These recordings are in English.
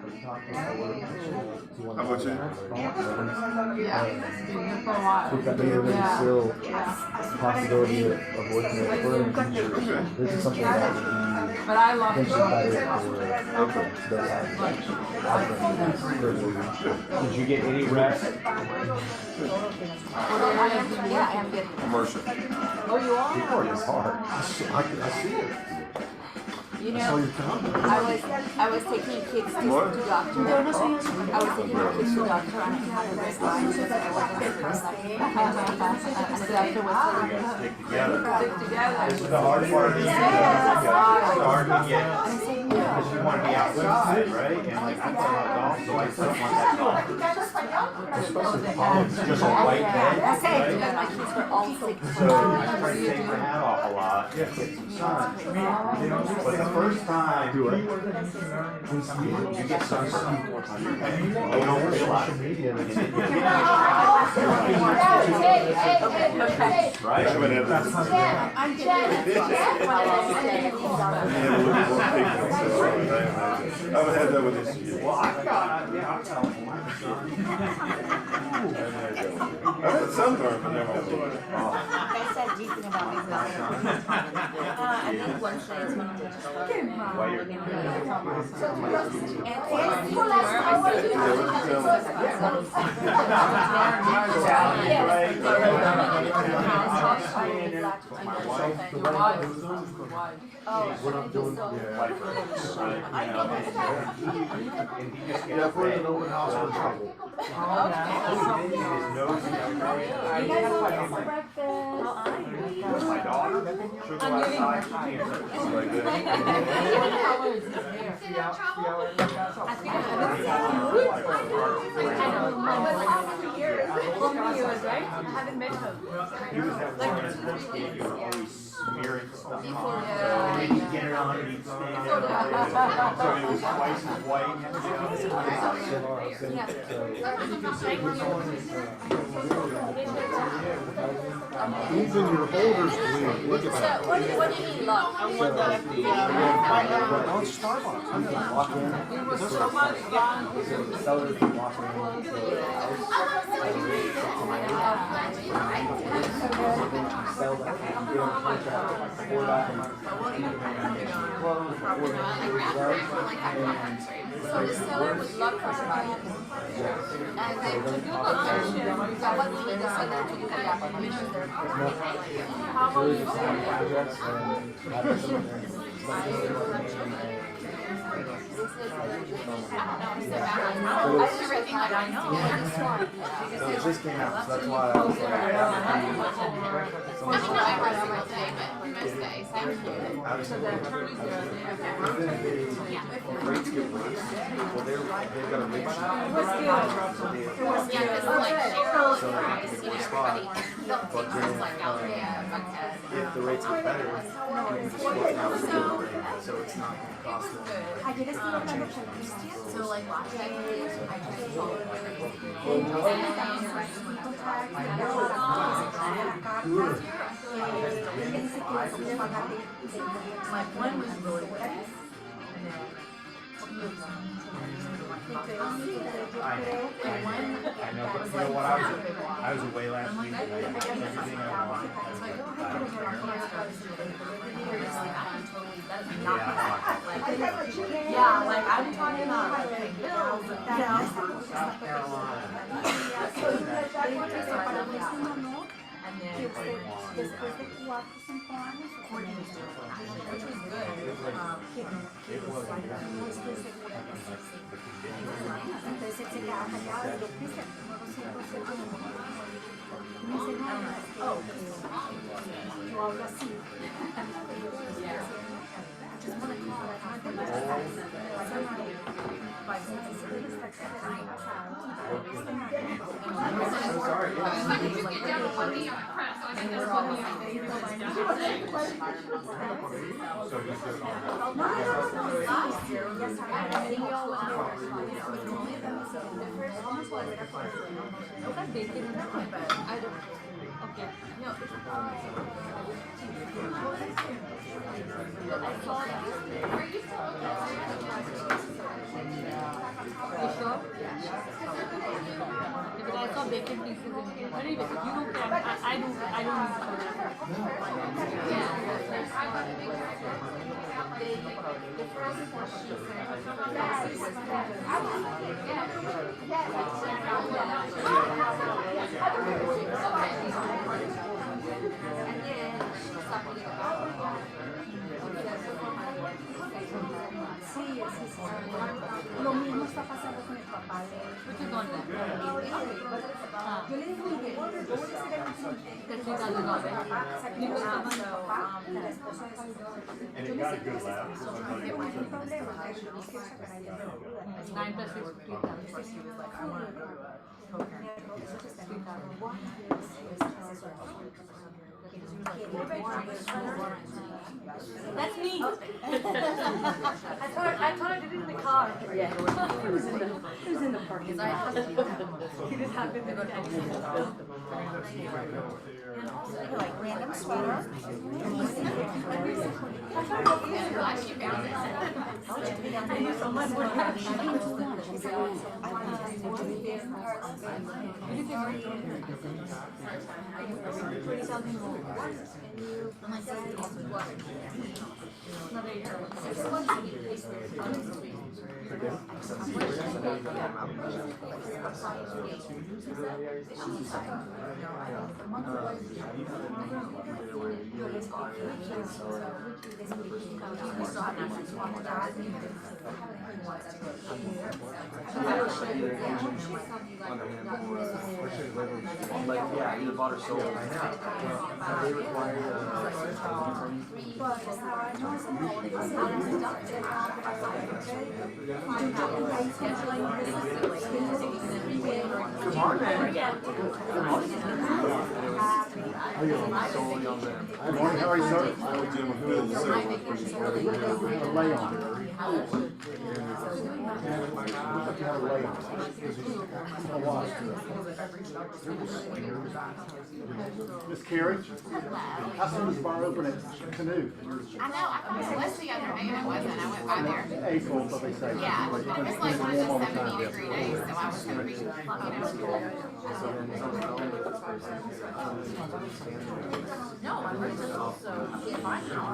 How about you? Yeah, been here for a while. But there is still the possibility of working with further teachers. This is something that would be But I love potentially better it. for those Did you get any rest? Yeah, I am good. Commercial. Oh, you are? Report is hard. I see it. You know, I was taking kids to What? doctor. I was taking my kids to doctor and I had a red line because I wasn't very much. And the doctor was Stick together. Stick together. This is the hard part. It's hard to get. Because you want to be outside, right? And like I play a lot of golf, so I don't want that golf. It's just a white bed, I said right? because my kids were all sick. So I try to take my hat off a lot, get some sun. But the first time you get sunburn, you don't realize it. Right? I'm I haven't had that with this year. Well, I've got I've had sunburn, but never had one. I said decent about these guys. I think Wednesday is when I'm going to start. Yeah, if we're in an open house, we're in trouble. Where's my daughter? She'll go outside. He was that one in first grade, you were always smearing stuff on. And then you get it on and you'd stand there. So it was twice as white. Even your holders bleed. Look at that. What do you mean, love? Oh, it's Starbucks. You can walk in. The sellers can walk in to the house. Sell that. You get a contract for that. So the seller would love for buyers. And then to do location, that would need the seller to do the application there. How about you? Projects and having someone there. So it just came out, so that's why I was like, rates get worse. Well, they've got a rate sheet. So they can spot. But then, if the rates get better, you can just work out the rate, so it's not going to cost them. So like last year, I just followed my one was really good. I know, but you know what, I was away last week and I got everything I wanted. Yeah, like I'm talking about paying bills and South Carolina. and then Después de 4 o 5 años, which was good. entonces él se quedaba callado y lo puse, luego siempre se como no dice nada más que yo hablo así. Just want to call it, no te pasa nada. I'm sorry, yeah. So he's just Sí, sí, sí. Lo mismo está pasando con el papá de yo le digo, Miguel, yo voy a ser el último papá, sacrificando a su papá y la esposa de su And yo it me got a siento good laugh. no tengo ningún problema, pero yo no quiero sacar a ella de la duda. 9 plus 6 is 3,000. That's me. I told her to do it in the car. Yeah. It was in the parking lot. He just happened to go down. Like random sweater. Glad she found it. Thank you so much. Like, yeah, either bought or sold. They require Good morning. Solely on them. Good morning, how are you, sir? I was doing who is the Lay on it. Have a lay on it. Miss Carrie, how soon is the bar open at Canoe? I know, I thought it was the other day and it wasn't. I went by there. April, so they say. Yeah, it's like one of those 70-degree days, so I was hoping, No, I'm ready to go, so it's fine now. I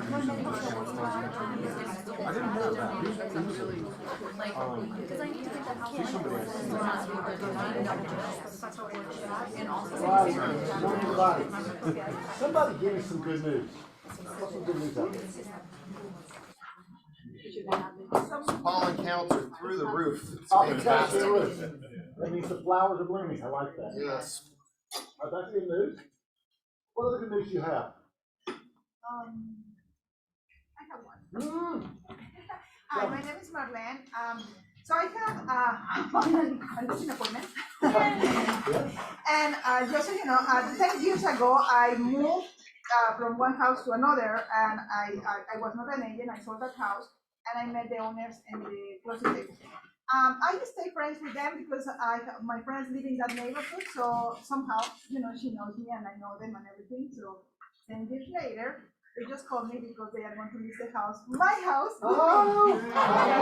didn't know that. Because I need to get that house. Somebody give me some good news. What's some good news out there? pollen counts are through the roof. It's Oh, it's got fantastic. the roof. That means the flowers are blooming. I like that. Yes. That's good news. What other good news do you have? I have one. Mm. Hi, my name is Marlene. So I have an appointment. And just so you know, 10 years ago, I moved from one house to another, and I was not an agent. I sold that house, and I met the owners and the closing table. I stay friends with them because my friends live in that neighborhood, so somehow, you know, she knows me and I know them and everything. So 10 years later, they just called me because they are going to lease the house, my house. Oh,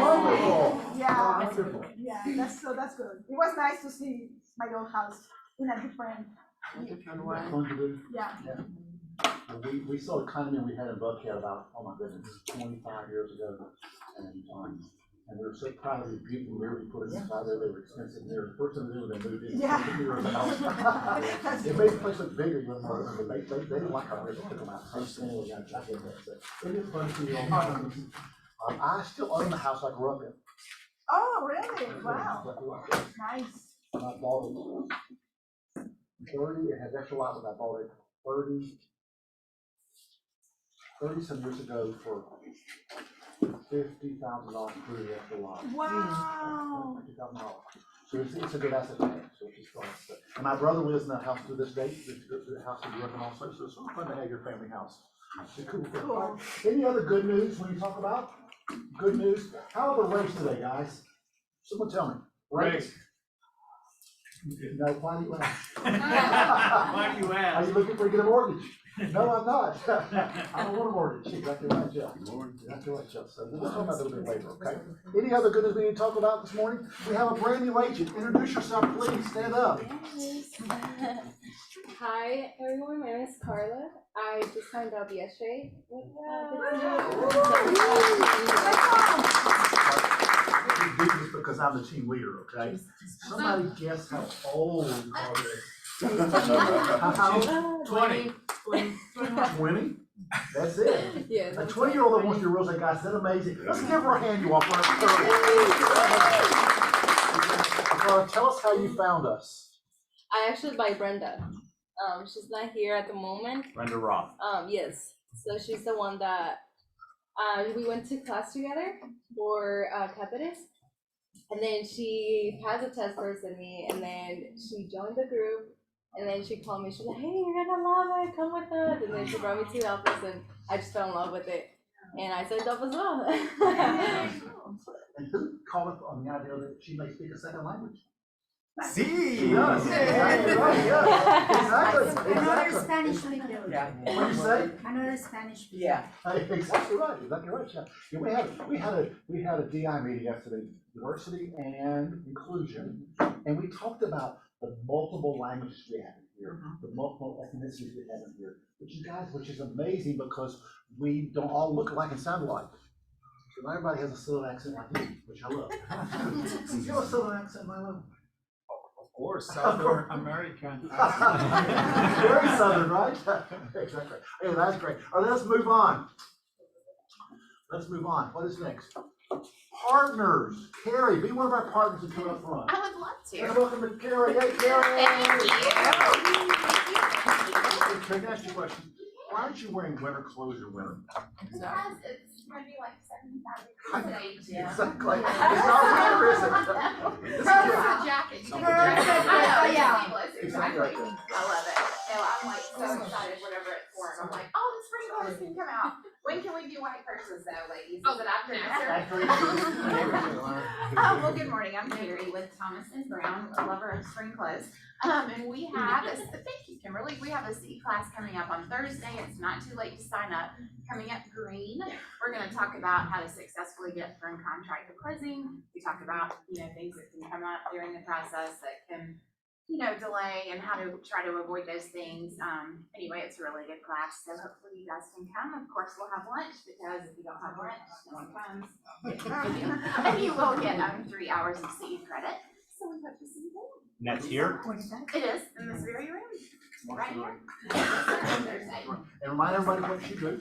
wonderful. Yeah, Wonderful. yeah, that's good. It was nice to see my old house in a different, Fun to do. yeah. Well, we saw a condominium we had in Buckhead about, oh my goodness, 25 years ago. And we were so proud of the beautiful mirror we put inside there. They were expensive mirrors. First thing they did when they moved in, Yeah. the mirror in the house. It made the place look bigger, you know, but they didn't like our mirrors. They took them out. So anyway, I get that. So it is fun to see all the time. I still own the house I grew up in. Oh, really? Wow, nice. And I bought it 30, it has extra lot, but I bought it 30 some years ago for $50,000 for the extra lot. Wow. $50,000. So it's a good asset to have, so which is fun. And my brother lives in that house to this day, the house he grew up in also, so it's sort of fun to have your family house. It's a cool thing. Cool. Any other good news when you talk about good news? How are the rates today, guys? Someone tell me. Rates? No, why do you laugh? Why do you Are ask? you looking for to get a mortgage? No, I'm not. I don't want a mortgage. Exactly right, Jeff. Exactly right, Jeff. So we'll talk about that a little bit later, okay? Any other good news we need to talk about this morning? We have a brand new agent. Introduce yourself, please. Stand up. Hi everyone, my name is Carla. I just signed up yesterday. Just because I'm the team leader, okay? Somebody guess how old Carla is. How old? 20. 20? That's it. Yeah. A 20-year-old that wants to do real estate, guys, is that amazing? Let's give her a hand, you all. Carla, tell us how you found us. I actually by Brenda. She's not here at the moment. Brenda Roth. Yes. So she's the one that we went to class together for Capitis. And then she passed the test first than me, and then she joined the group, and then she called me. She's like, "Hey, you're gonna love it. Come with us." And then she brought me to the office, and I just fell in love with it. And I signed up as well. And who called us on the idea that she may speak a second language? See. She does. Exactly right, yeah. Exactly. Another Exactly. Spanish speaker. Yeah. What do you say? Another Spanish speaker. Yeah. Exactly right. Exactly right. Yeah. We had a DI meeting yesterday, diversity and inclusion, and we talked about the multiple languages we have here, the multiple ethnicities we have here, which is amazing because we don't all look alike and sound alike. So everybody has a southern accent like you, which I love. You have a southern accent, my love. Of course, Southern American. Very southern, right? Exactly. Hey, that's great. All right, let's move on. Let's move on. What is next? Partners. Carrie, be one of our partners and come up front. I would love to. And welcome to Carrie. Hey, Carrie. Thank you. Hey, Carrie, can I ask you a question? Why aren't you wearing winter clothes in winter? Because it's gonna be like 75 degrees today. Exactly. It's not winter, is it? It's a jacket. I know, yeah. Exactly. I love it. No, I'm like so excited whenever it's warm. I'm like, oh, the spring clothes can come out. When can we do white purses though, ladies? Is it after Easter? Well, good morning. I'm Carrie with Thomas & Brown, a lover of spring clothes. And we have thank you, Kimberly. We have a C class coming up on Thursday. It's not too late to sign up. Coming up green, we're going to talk about how to successfully get from contract to closing. We talk about, things that can come up during the process that can, delay and how to try to avoid those things. Anyway, it's a really good class. So hopefully you guys can come. Of course, we'll have lunch because if you don't have lunch, no one comes. And you will get 3 hours of CE credit. So we hope to see you there. That's here. It is in this very room, right here. And remind everybody what you do.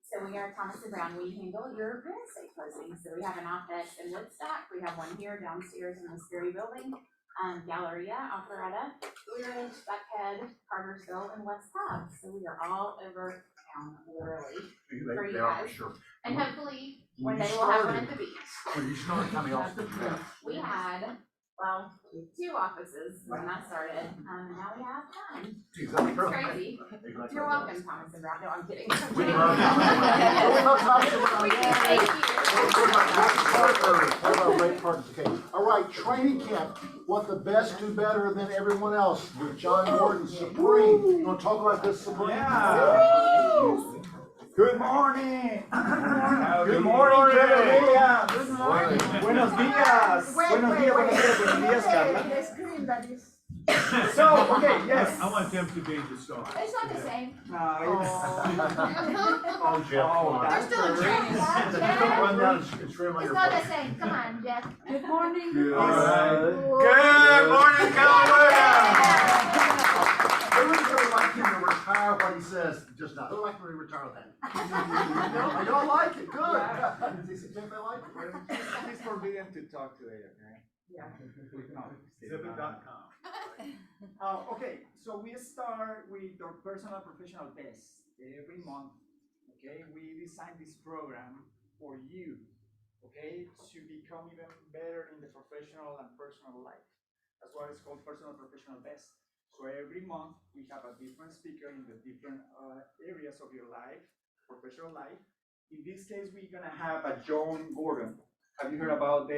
So we are Thomas & Brown. We handle your real estate closings. So we have an office in Woodstock. We have one here downstairs in this very building. Galleria, Alpharetta, Blue Ridge, Buckhead, Cartersville, and West Cobb. So we are all over town, literally, for you guys. Sure. And hopefully one day we'll have one at the beach. When you started coming off the trip. We had, 2 offices when I started, and now we have 9. Exactly. It's crazy. Exactly. You're welcome, Thomas & Brown. No, I'm kidding. We love Thank What about great partners? Okay. All right, training camp. What the best do better than everyone else with John Gordon, Supreme. You want to talk about this, Supreme? Yeah. Good morning. Good morning, Carolina. Good morning. Buenos días. Buenos días, Carla. The screen that is. So, okay, yes. I want them to be the star. It's not the same. No, it's. Oh, Jeff. Oh, There's still a training. Just don't run down and scream on It's your not phone. the same. Come on, Jeff. Good morning. Good morning, California. They would really like him to retire what he says just now. They don't like him to retire that. I don't like it. Good. Does he think they like it? He's forbidden to talk today, okay? Yeah. No. Zipit.com. Okay, so we start with our personal professional test every month. Okay, we designed this program for you, okay, to become even better in the professional and personal life. That's why it's called personal professional test. So every month we have a different speaker in the different areas of your life, professional life. In this case, we're gonna have a John Gordon. Have you heard about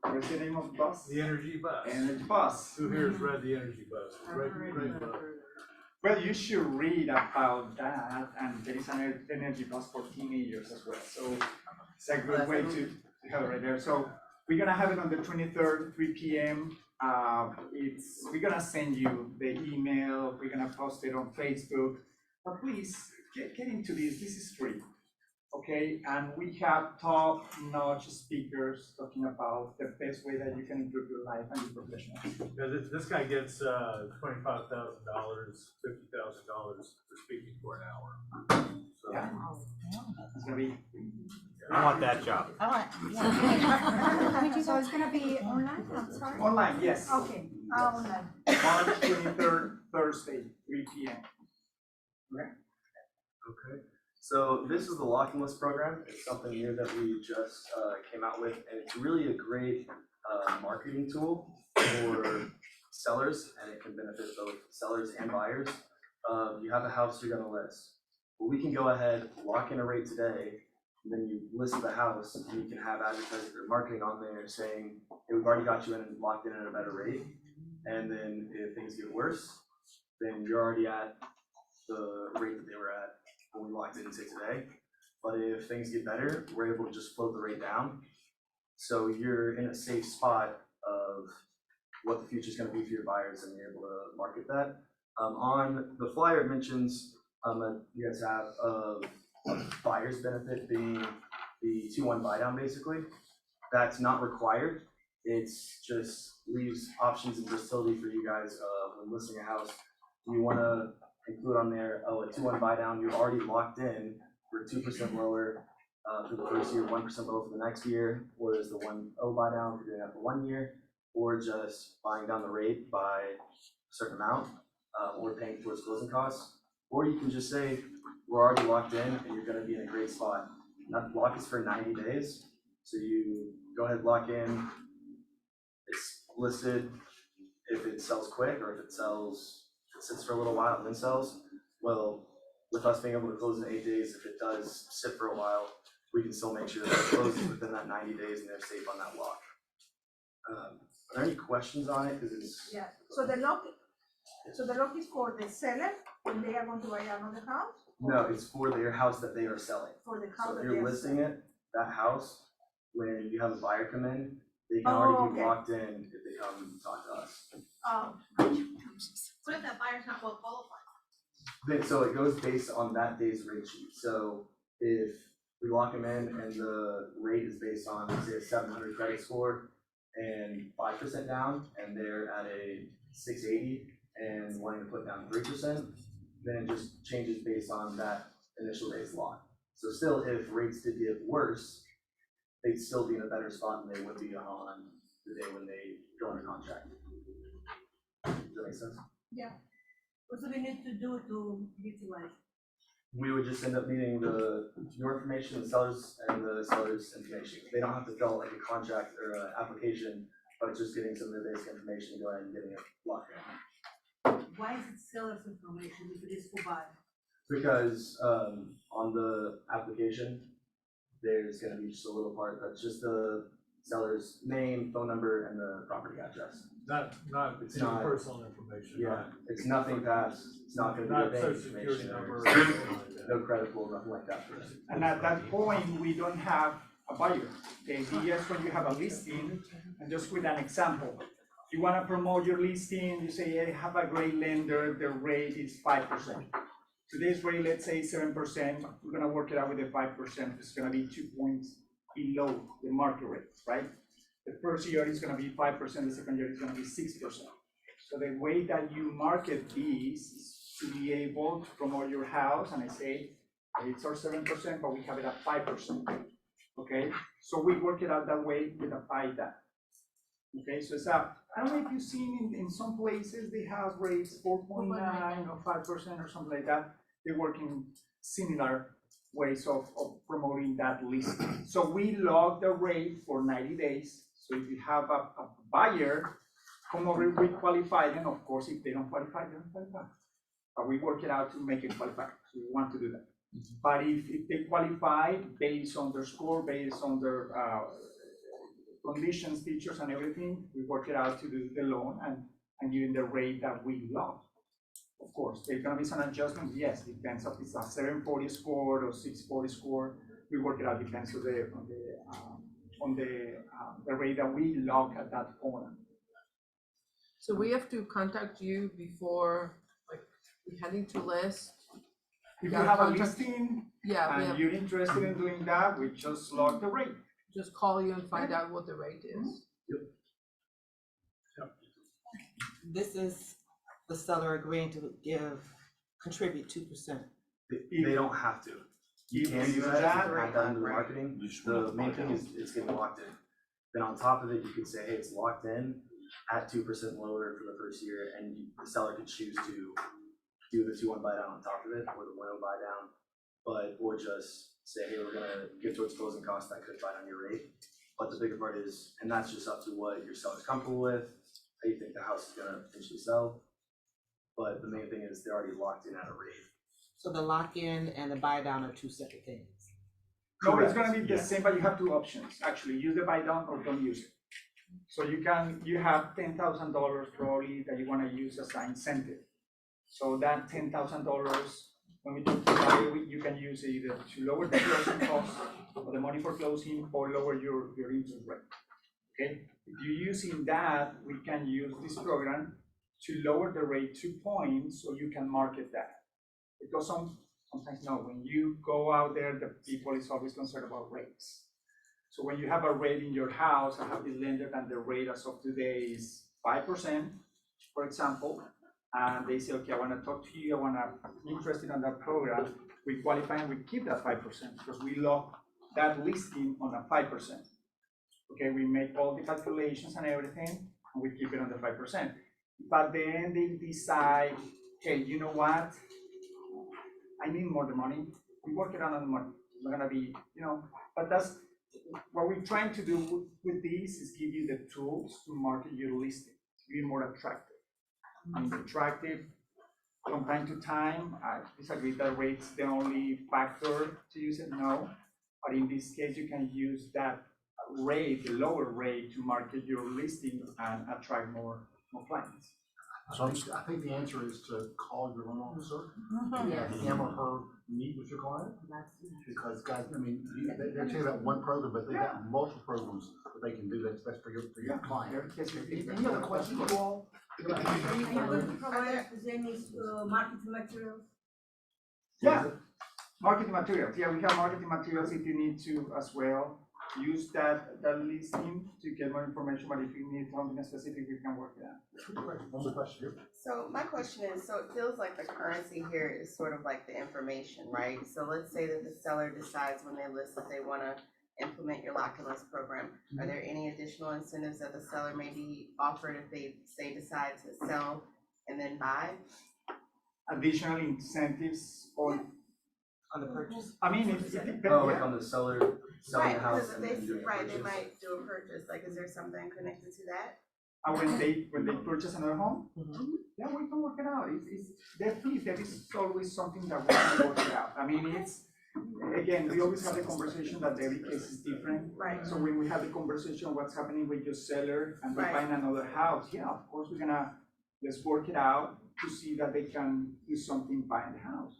what's the name of the bus? The Energy Bus. Energy Bus. Who here has read The Energy Bus? Great book. Well, you should read about that, and there is an energy bus for teenagers as well. So it's a good way to have it right there. So we're gonna have it on the 23rd, 3 p.m. we're gonna send you the email, we're gonna post it on Facebook, but please get into this. This is free. Okay, and we have top-notch speakers talking about the best way that you can improve your life and your professional. Yeah, this guy gets $25,000, $50,000 for speaking for an hour. So Yeah. It's gonna be. I want that job. I want, yeah. So it's gonna be online, I'm sorry? Online, yes. Okay, online. March 23rd, Thursday, 3 p.m. Okay, so this is the Locking List program. It's something new that we just came out with, and it's really a great marketing tool for sellers, and it can benefit both sellers and buyers. You have a house you're gonna list. Well, we can go ahead, lock in a rate today, and then you list the house, and you can have advertising or marketing on there saying, hey, we've already got you in and locked in at a better rate. And then if things get worse, then you're already at the rate that they were at when we locked in, say, today. But if things get better, we're able to just float the rate down. So you're in a safe spot of what the future is going to be for your buyers, and you're able to market that. On the flyer, it mentions that you guys have a buyer's benefit being the 2-1 buy down, basically. That's not required. It's just leaves options and versatility for you guys when listing a house. You want to include on there, a 2-1 buy down, you're already locked in for 2% lower for the first year, 1% lower for the next year, or there's the 1-0 buy down if you're doing that for 1 year, or just buying down the rate by a certain amount, or paying towards closing costs. Or you can just say, we're already locked in and you're going to be in a great spot. That lock is for 90 days. So you go ahead, lock in, it's listed. If it sells quick, or if it sits for a little while and then sells, well, with us being able to close in 8 days, if it does sit for a while, we can still make sure that it closes within that 90 days and they're safe on that lock. Are there any questions on it? Because it's Yeah, so the lock is for the seller when they are going to buy another house? no, it's for their house that they are selling. For the So house if that you're they are listing selling? it, that house, when you have a buyer come in, they can Oh, already be okay. locked in if they come talk to us. What if that buyer's not well qualified? Then, so it goes based on that day's rate sheet. So if we lock them in and the rate is based on, say, a 700 credit score and 5% down, and they're at a 680 and wanting to put down 3%, then it just changes based on that initial day's lock. So still, if rates did get worse, they'd still be in a better spot than they would be on the day when they go under contract. Does that make sense? Yeah. What do we need to do to utilize? We would just end up needing your information, the seller's information. They don't have to fill out like a contract or an application, but it's just getting some of their basic information to go ahead and getting it locked in. Why is it seller's information if it is for buyer? Because on the application, there's gonna be just a little part that's just the seller's name, phone number, and the property address. Not It's your not- personal information. Yeah, it's nothing past, it's not gonna be Not a bank social security information number or or anything like that. no credit pull, nothing like that for us. And at that point, we don't have a buyer. The idea is when you have a listing, and just with an example, you wanna promote your listing, you say, hey, I have a great lender, the rate is 5%. Today's rate, let's say 7%, we're gonna work it out with the 5%, it's gonna be 2 points below the market rate, right? The first year is gonna be 5%, the second year is gonna be 6%. So the way that you market these is to be able to promote your house, and I say, it's our 7%, but we have it at 5%, okay? So we work it out that way with a buy down. Okay, so it's I don't know if you've seen in some places, they have rates 4.9 or 5% or something like that. They work in similar ways of promoting that listing. So we lock the rate for 90 days. So if you have a buyer come over, we qualify them. Of course, if they don't qualify, they don't qualify. But we work it out to make it qualify. So we want to do that. But if they qualify based on their score, based on their conditions, features, and everything, we work it out to do the loan and give them the rate that we lock. Of course, there's gonna be some adjustments, yes, depends if it's a 740 score or 640 score. We work it out, depends on the rate that we lock at that point. So we have to contact you before, like, we heading to list? If you gotta have a contact- listing Yeah, we and have, you're interested in doing that, we just log the rate. just call you and find out what the rate is. This is the seller agreeing to contribute 2%. They don't have to. You If can you do do that, that, add that into the marketing. You just The want to main find thing out. is it's getting locked in. Then on top of it, you could say, hey, it's locked in at 2% lower for the first year, and the seller could choose to do the 2-1 buy down on top of it, or the 1-0 buy down, or just say, hey, we're gonna give towards closing costs that could bite on your rate. But the bigger part is, and that's just up to what your seller's comfortable with, how you think the house is gonna potentially sell. But the main thing is they're already locked in at a rate. So the lock-in and the buy-down are two separate things. No, it's Correct, gonna be the yes. same, but you have two options, actually, use the buy down or don't use it. So you have $10,000 probably that you wanna use as an incentive. So that $10,000, when we do buy, you can use it either to lower the closing cost or the money for closing or lower your interest rate. Okay, if you're using that, we can use this program to lower the rate 2 points so you can market that. Because sometimes no, when you go out there, the people is always concerned about rates. So when you have a rate in your house, I have this lender and the rate as of today is 5%, for example, and they say, okay, I wanna talk to you, I'm interested in that program, we qualify and we keep that 5% because we lock that listing on a 5%. Okay, we make all the calculations and everything, and we keep it on the 5%. But then they decide, hey, you know what? I need more the money. We work it out on the money. It's not gonna be, but that's what we're trying to do with this is give you the tools to market your listing, to be more attractive. And attractive from time to time, I disagree that rate's the only factor to use it, no. But in this case, you can use that rate, the lower rate, to market your listing and attract more clients. So I think the answer is to call your loan officer and have him or her meet with your client. Because guys, I mean, they're telling you about one program, but they got multiple programs that they can do that's best for your client. Any other questions, you all? Marketing materials? Yeah, marketing materials. Yeah, we have marketing materials if you need to as well. Use that listing to get more information, but if you need something specific, we can work it out. One more question here. So my question is, so it feels like the currency here is sort of like the information, right? So let's say that the seller decides when they list that they wanna implement your lock and list program. Are there any additional incentives that the seller may be offered if they say decide to sell and then buy? Additional incentives on the purchase? I mean, it depends. Oh, like on the seller selling Right, the house because and they, then doing a right, they purchase? might do a purchase, like, is there something connected to that? And when they purchase another home, yeah, we can work it out. It's definitely, there is always something that we can work it out. I mean, it's, again, we always have the conversation that every case is different. Right. So when we have the conversation, what's happening with your seller and they Right. find another house, yeah, of course, let's work it out to see that they can do something buying the house.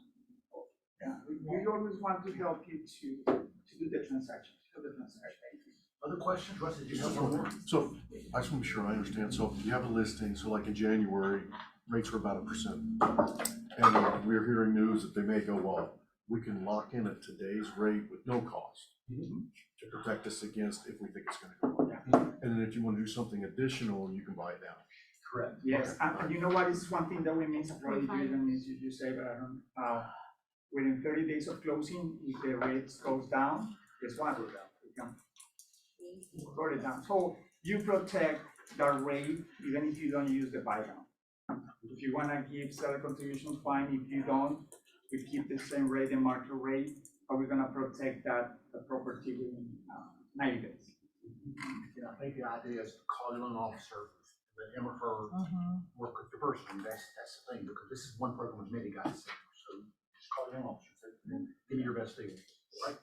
Yeah, we always want to help you to do the transaction. Other questions, Russ, did you have one more? So I just want to be sure I understand. So you have a listing, so like in January, rates were about 1%. And we're hearing news that they may go, well, we can lock in at today's rate with no cost to protect us against if we think it's gonna go up. And then if you want to do something additional, you can buy it down. Correct. Yes, and you know what is one thing that we miss, probably you even miss, you say, but I don't, within 30 days of closing, if the rate goes down, guess what? We can brought it down. So you protect the rate even if you don't use the buy down. If you wanna give seller contributions, fine. If you don't, we keep the same rate, the market rate, but we're gonna protect the property within 90 days. Yeah, I think the idea is to call your loan officer, let him or her work with the person. That's the thing, because this is one program with many guys. So just call your loan officer, say, give me your best deal, right?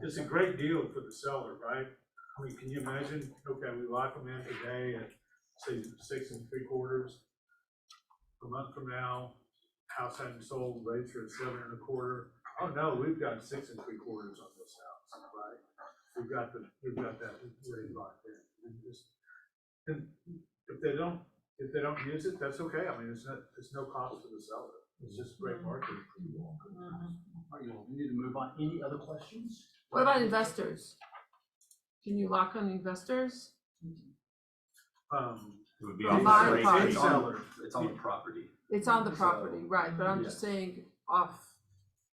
It's a great deal for the seller, right? I mean, can you imagine, okay, we lock them in today at, say, 6 3/4. A month from now, house hadn't sold, rates are at 7 1/4. Oh no, we've got 6 3/4 on this house, right? We've got that rate locked in. And if they don't if they don't use it, that's okay. I mean, it's no cost to the seller. It's just great marketing for you all. All right, well, we need to move on. Any other questions? What about investors? Can you lock on investors? It would be The on buyer the part. It's on the property. It's on the So- property, right, but I'm just saying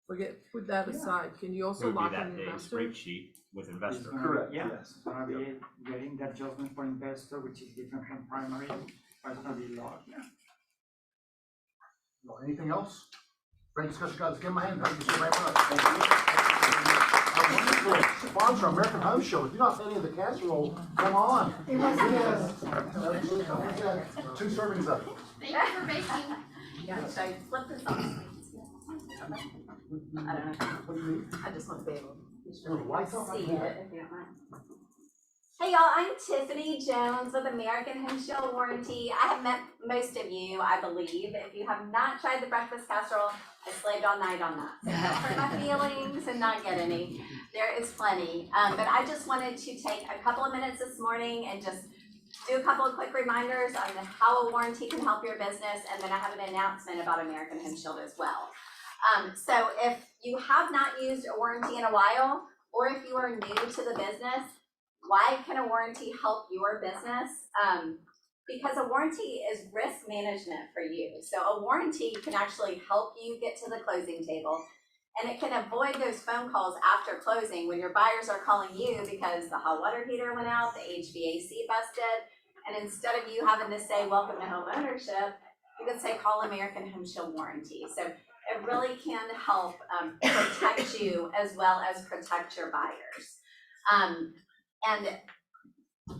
put that aside. Can you It also would be lock on that day's investors? rate sheet with investor. Correct, Yeah, yes. it's gonna be getting the adjustment for investor, which is different from primary, but it's gonna be locked, yeah. Well, anything else? Great discussion, guys. Give them a hand. Thank you so very much. Thank you. Our wonderful sponsor, American Home Show. If you're not any of the casserole, come on. It was Yes. We got 2 servings of it. Thank you for baking. Yeah, should I flip this off? I don't know. What do you need? I just want to be able Little lights on? to see it if you don't mind. Hey y'all, I'm Tiffany Jones with American Home Show Warranty. I have met most of you, I believe. If you have not tried the breakfast casserole, I slaved all night on that. So don't hurt my feelings and not get any. There is plenty. But I just wanted to take a couple of minutes this morning and just do a couple of quick reminders on how a warranty can help your business, and then I have an announcement about American Home Shield as well. So if you have not used a warranty in a while, or if you are new to the business, why can a warranty help your business? Because a warranty is risk management for you. So a warranty can actually help you get to the closing table, and it can avoid those phone calls after closing when your buyers are calling you because the hot water heater went out, the HVAC busted, and instead of you having to say, welcome to home ownership, you can say, call American Home Shield Warranty. So it really can help protect you as well as protect your buyers. And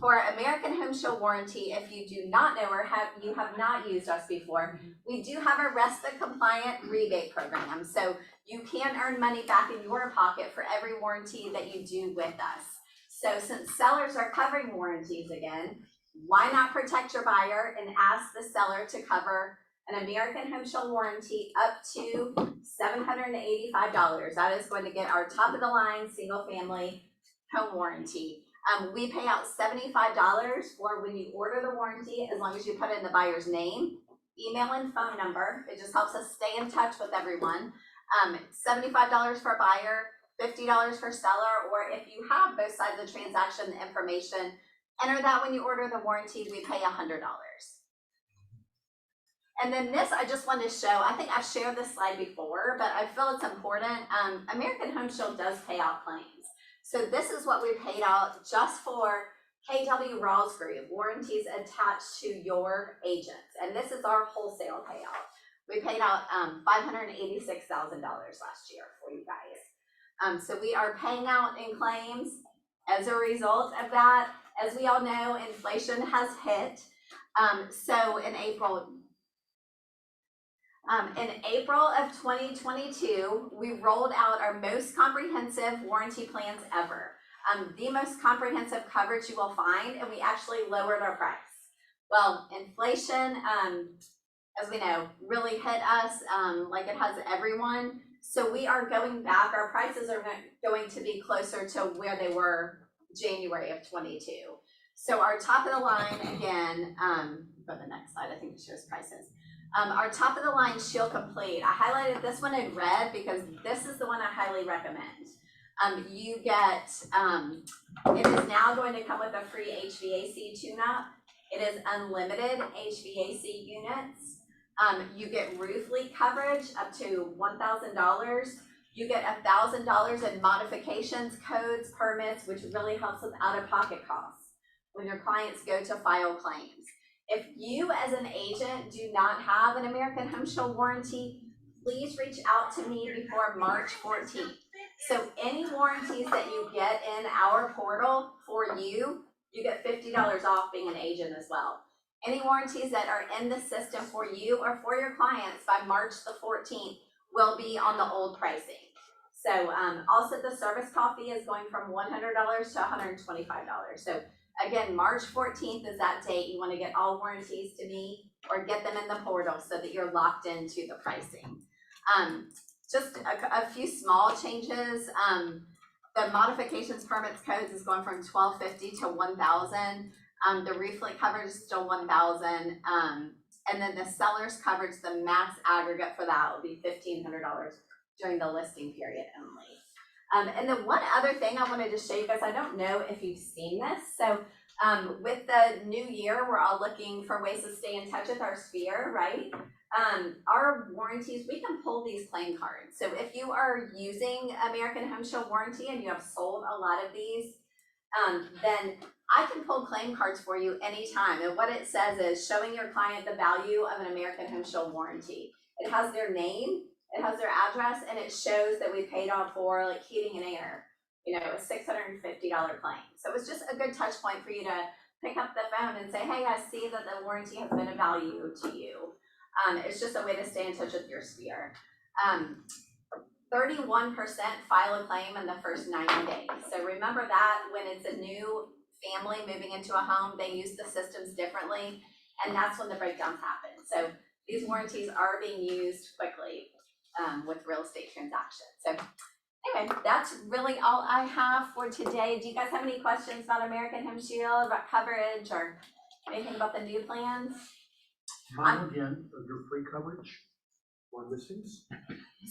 for American Home Shield Warranty, if you do not know or you have not used us before, we do have a RESPA compliant rebate program. So you can earn money back in your pocket for every warranty that you do with us. So since sellers are covering warranties again, why not protect your buyer and ask the seller to cover an American Home Shield Warranty up to $785. That is going to get our top of the line single family home warranty. We pay out $75 for when you order the warranty, as long as you put in the buyer's name, email, and phone number. It just helps us stay in touch with everyone. $75 for buyer, $50 for seller, or if you have both sides of the transaction information, enter that when you order the warranty, we pay $100. And then this, I just wanted to show, I think I've shared this slide before, but I feel it's important. American Home Shield does pay out claims. So this is what we paid out just for KW Rawls Group, warranties attached to your agents. And this is our wholesale payout. We paid out $586,000 last year for you guys. So we are paying out in claims as a result of that. As we all know, inflation has hit. So in April of 2022, we rolled out our most comprehensive warranty plans ever. The most comprehensive coverage you will find, and we actually lowered our price. Well, inflation, as we know, really hit us like it has everyone. So we are going back. Our prices are going to be closer to where they were January of 22. So our top of the line, again, go to the next slide, I think it shows prices. Our top of the line Shield Complete, I highlighted this one in red because this is the one I highly recommend. You get, it is now going to come with a free HVAC tune-up. It is unlimited HVAC units. You get roof leak coverage up to $1,000. You get $1,000 in modifications, codes, permits, which really helps with out-of-pocket costs when your clients go to file claims. If you as an agent do not have an American Home Shield Warranty, please reach out to me before March 14th. So any warranties that you get in our portal for you, you get $50 off being an agent as well. Any warranties that are in the system for you or for your clients by March the 14th will be on the old pricing. So also the service call fee is going from $100 to $125. So again, March 14th is that date. You want to get all warranties to me or get them in the portal so that you're locked into the pricing. Just a few small changes. The modifications, permits, codes is going from $1,250 to $1,000. The roof leak coverage is still 1,000. And then the seller's coverage, the max aggregate for that will be $1,500 during the listing period only. And then one other thing I wanted to show you guys, I don't know if you've seen this. So with the new year, we're all looking for ways to stay in touch with our sphere, right? Our warranties, we can pull these claim cards. So if you are using American Home Shield warranty and you have sold a lot of these, then I can pull claim cards for you anytime. And what it says is showing your client the value of an American Home Shield warranty. It has their name, it has their address, and it shows that we paid off for like heating and air, you know, a $650 claim. So it's just a good touch point for you to pick up the phone and say, hey, I see that the warranty has been of value to you. It's just a way to stay in touch with your sphere. 31% file a claim in the first 90 days. So remember that when it's a new family moving into a home, they use the systems differently, and that's when the breakdowns happen. So these warranties are being used quickly with real estate transactions. So anyway, that's really all I have for today. Do you guys have any questions about American Home Shield, about coverage, or anything about the new plans? Mine again, of your free coverage for listings?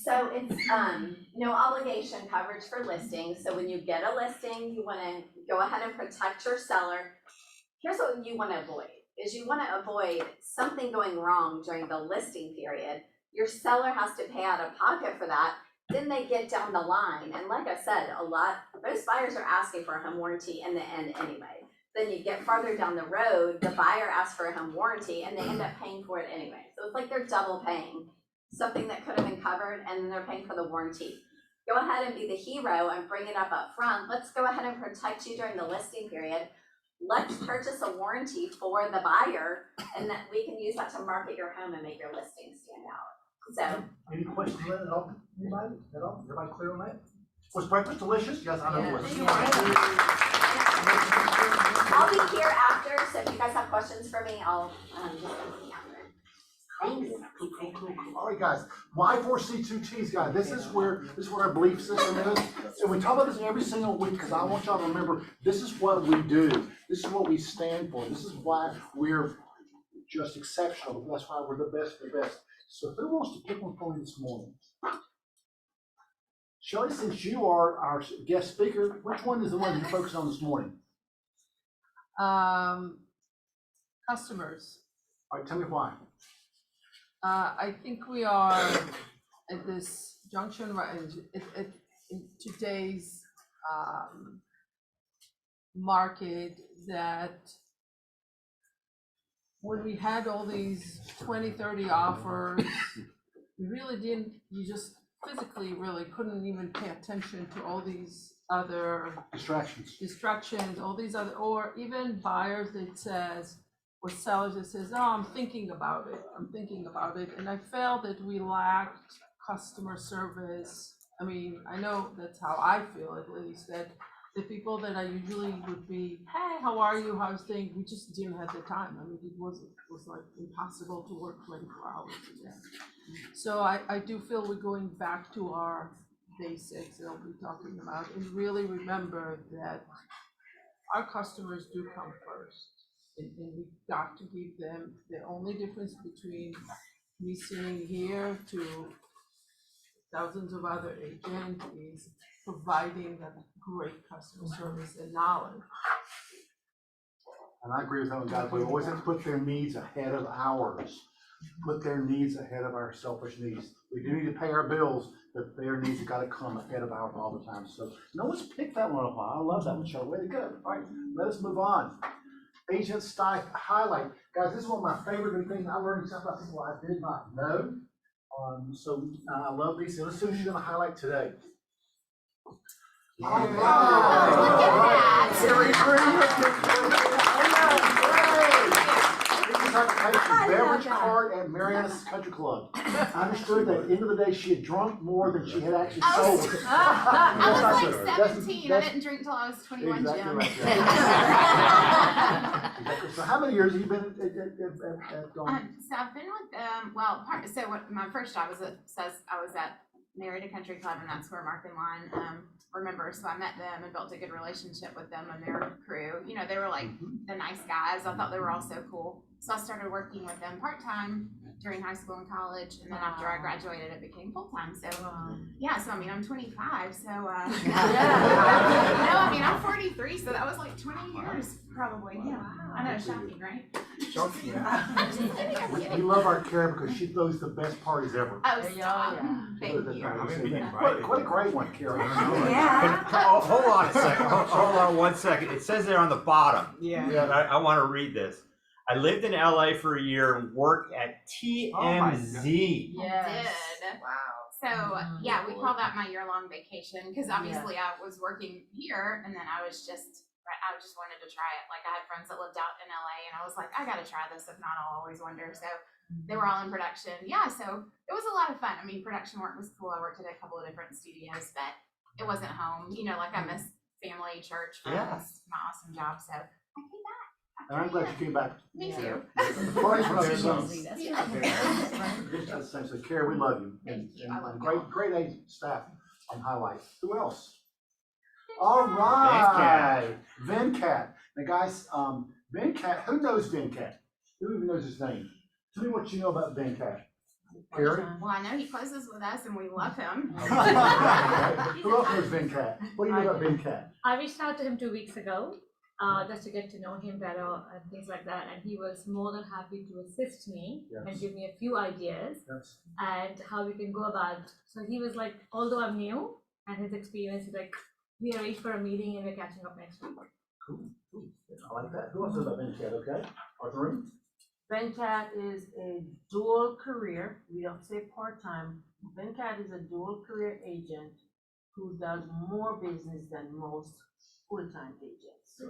So it's no obligation coverage for listings. So when you get a listing, you want to go ahead and protect your seller. Here's what you want to avoid, is you want to avoid something going wrong during the listing period. Your seller has to pay out of pocket for that. Then they get down the line. And like I said, most buyers are asking for a home warranty in the end anyway. Then you get farther down the road, the buyer asks for a home warranty and they end up paying for it anyway. So it's like they're double paying something that could have been covered, and then they're paying for the warranty. Go ahead and be the hero and bring it up front. Let's go ahead and protect you during the listing period. Let's purchase a warranty for the buyer, and that we can use that to market your home and make your listing stand out. So, Any questions on that at all? Anybody at all? Everybody clear on that? Was breakfast delicious? Yes, I know it was. I'll be here after, so if you guys have questions for me, I'll just be after. Thanks. Cool. All right, guys. My 4C2Ts, guys. This is what our belief system is. And we talk about this every single week because I want y'all to remember this is what we do. This is what we stand for. This is why we're just exceptional. That's why we're the best of the best. So who wants to pick one for me this morning? Shelley, since you are our guest speaker, which one is the one that you're focused on this morning? Customers. All right, tell me why. I think we are at this junction right in today's market that when we had all these 20, 30 offers, you just physically really couldn't even pay attention to all these other distractions, all these other, or even buyers that says, or sellers that says, oh, I'm thinking about it. And I felt that we lacked customer service. I mean, I know that's how I feel, at least, that the people that I usually would be, hey, how are you, how's things, we just didn't have the time. I mean, it was like impossible to work 24 hours a day. So I do feel we're going back to our basics that I'll be talking about, and really remember that our customers do come first. And we've got to give them, the only difference between me sitting here to thousands of other agents is providing that great customer service and knowledge. And I agree with that one, guys. We always have to put their needs ahead of ours. Put their needs ahead of our selfish needs. We do need to pay our bills, but their needs have got to come ahead of ours all the time. So no one's picked that one up. I love that one, Shelley. Way to go. All right, let us move on. Agent style highlight. Guys, this is one of my favorite things. I learned stuff about people I did not know. So I love these. So let's see who's going to highlight today. All right. Terry beverage cart at Mariana's Country Club. I understood that at the end of the day she had drunk more than she had actually sold. I was like 17. I didn't drink till I was 21, exactly Jim. Right, yeah. So how many years have you been at So I've been with them, well, so what, my first job was I was at married a country club, and that's where Mark and Lon were members. So I met them and built a good relationship with them and their crew. You know, they were like the nice guys. I thought they were all so cool. So I started working with them part-time during high school and college, and then after I graduated, it became full-time. So yeah, so I mean, I'm 25, so no, I mean, I'm 43, so that was like 20 years probably. Yeah, I know, shocking, right? Shocking, yeah. We love our Karen because she throws the best parties ever. Oh, stop. Thank you. What a great one, Karen. Yeah. Hold on a second, hold on 1 second. It says there on the bottom. Yeah. I want to read this. I lived in LA for a year and worked at TMZ. Yes. Wow. So yeah, we call that my year-long vacation because obviously I was working here, and then I just wanted to try it. Like I had friends that lived out in LA, and I was like, I gotta try this. If not, I'll always wonder. So they were all in production. Yeah, so it was a lot of fun. I mean, production work was cool. I worked at a couple of different studios, but it wasn't home. You know, like I miss family, church, friends, my awesome job. So I came back. And I'm glad you came back. Me too. The parties were awesome. Yeah. So Karen, we love you. Thank you. I love you. Great aid staff on highlight. Who else? All right, Venkat. Now guys, Venkat, who knows Venkat? Who even knows his name? Tell me what you know about Venkat. Karen? Well, I know he closes with us and we love him. Who else knows Venkat? What do you know about Venkat? I reached out to him 2 weeks ago, just to get to know him better and things like that, and he was more than happy to assist me and give me a few ideas and how we can go about. So he was like, although I'm new and his experience is like, we arranged for a meeting and we're catching up next week. Cool. I like that. Who else knows about Venkat? Okay, Arthur. Venkat is a dual career. We don't say part-time. Venkat is a dual career agent who does more business than most full-time agents.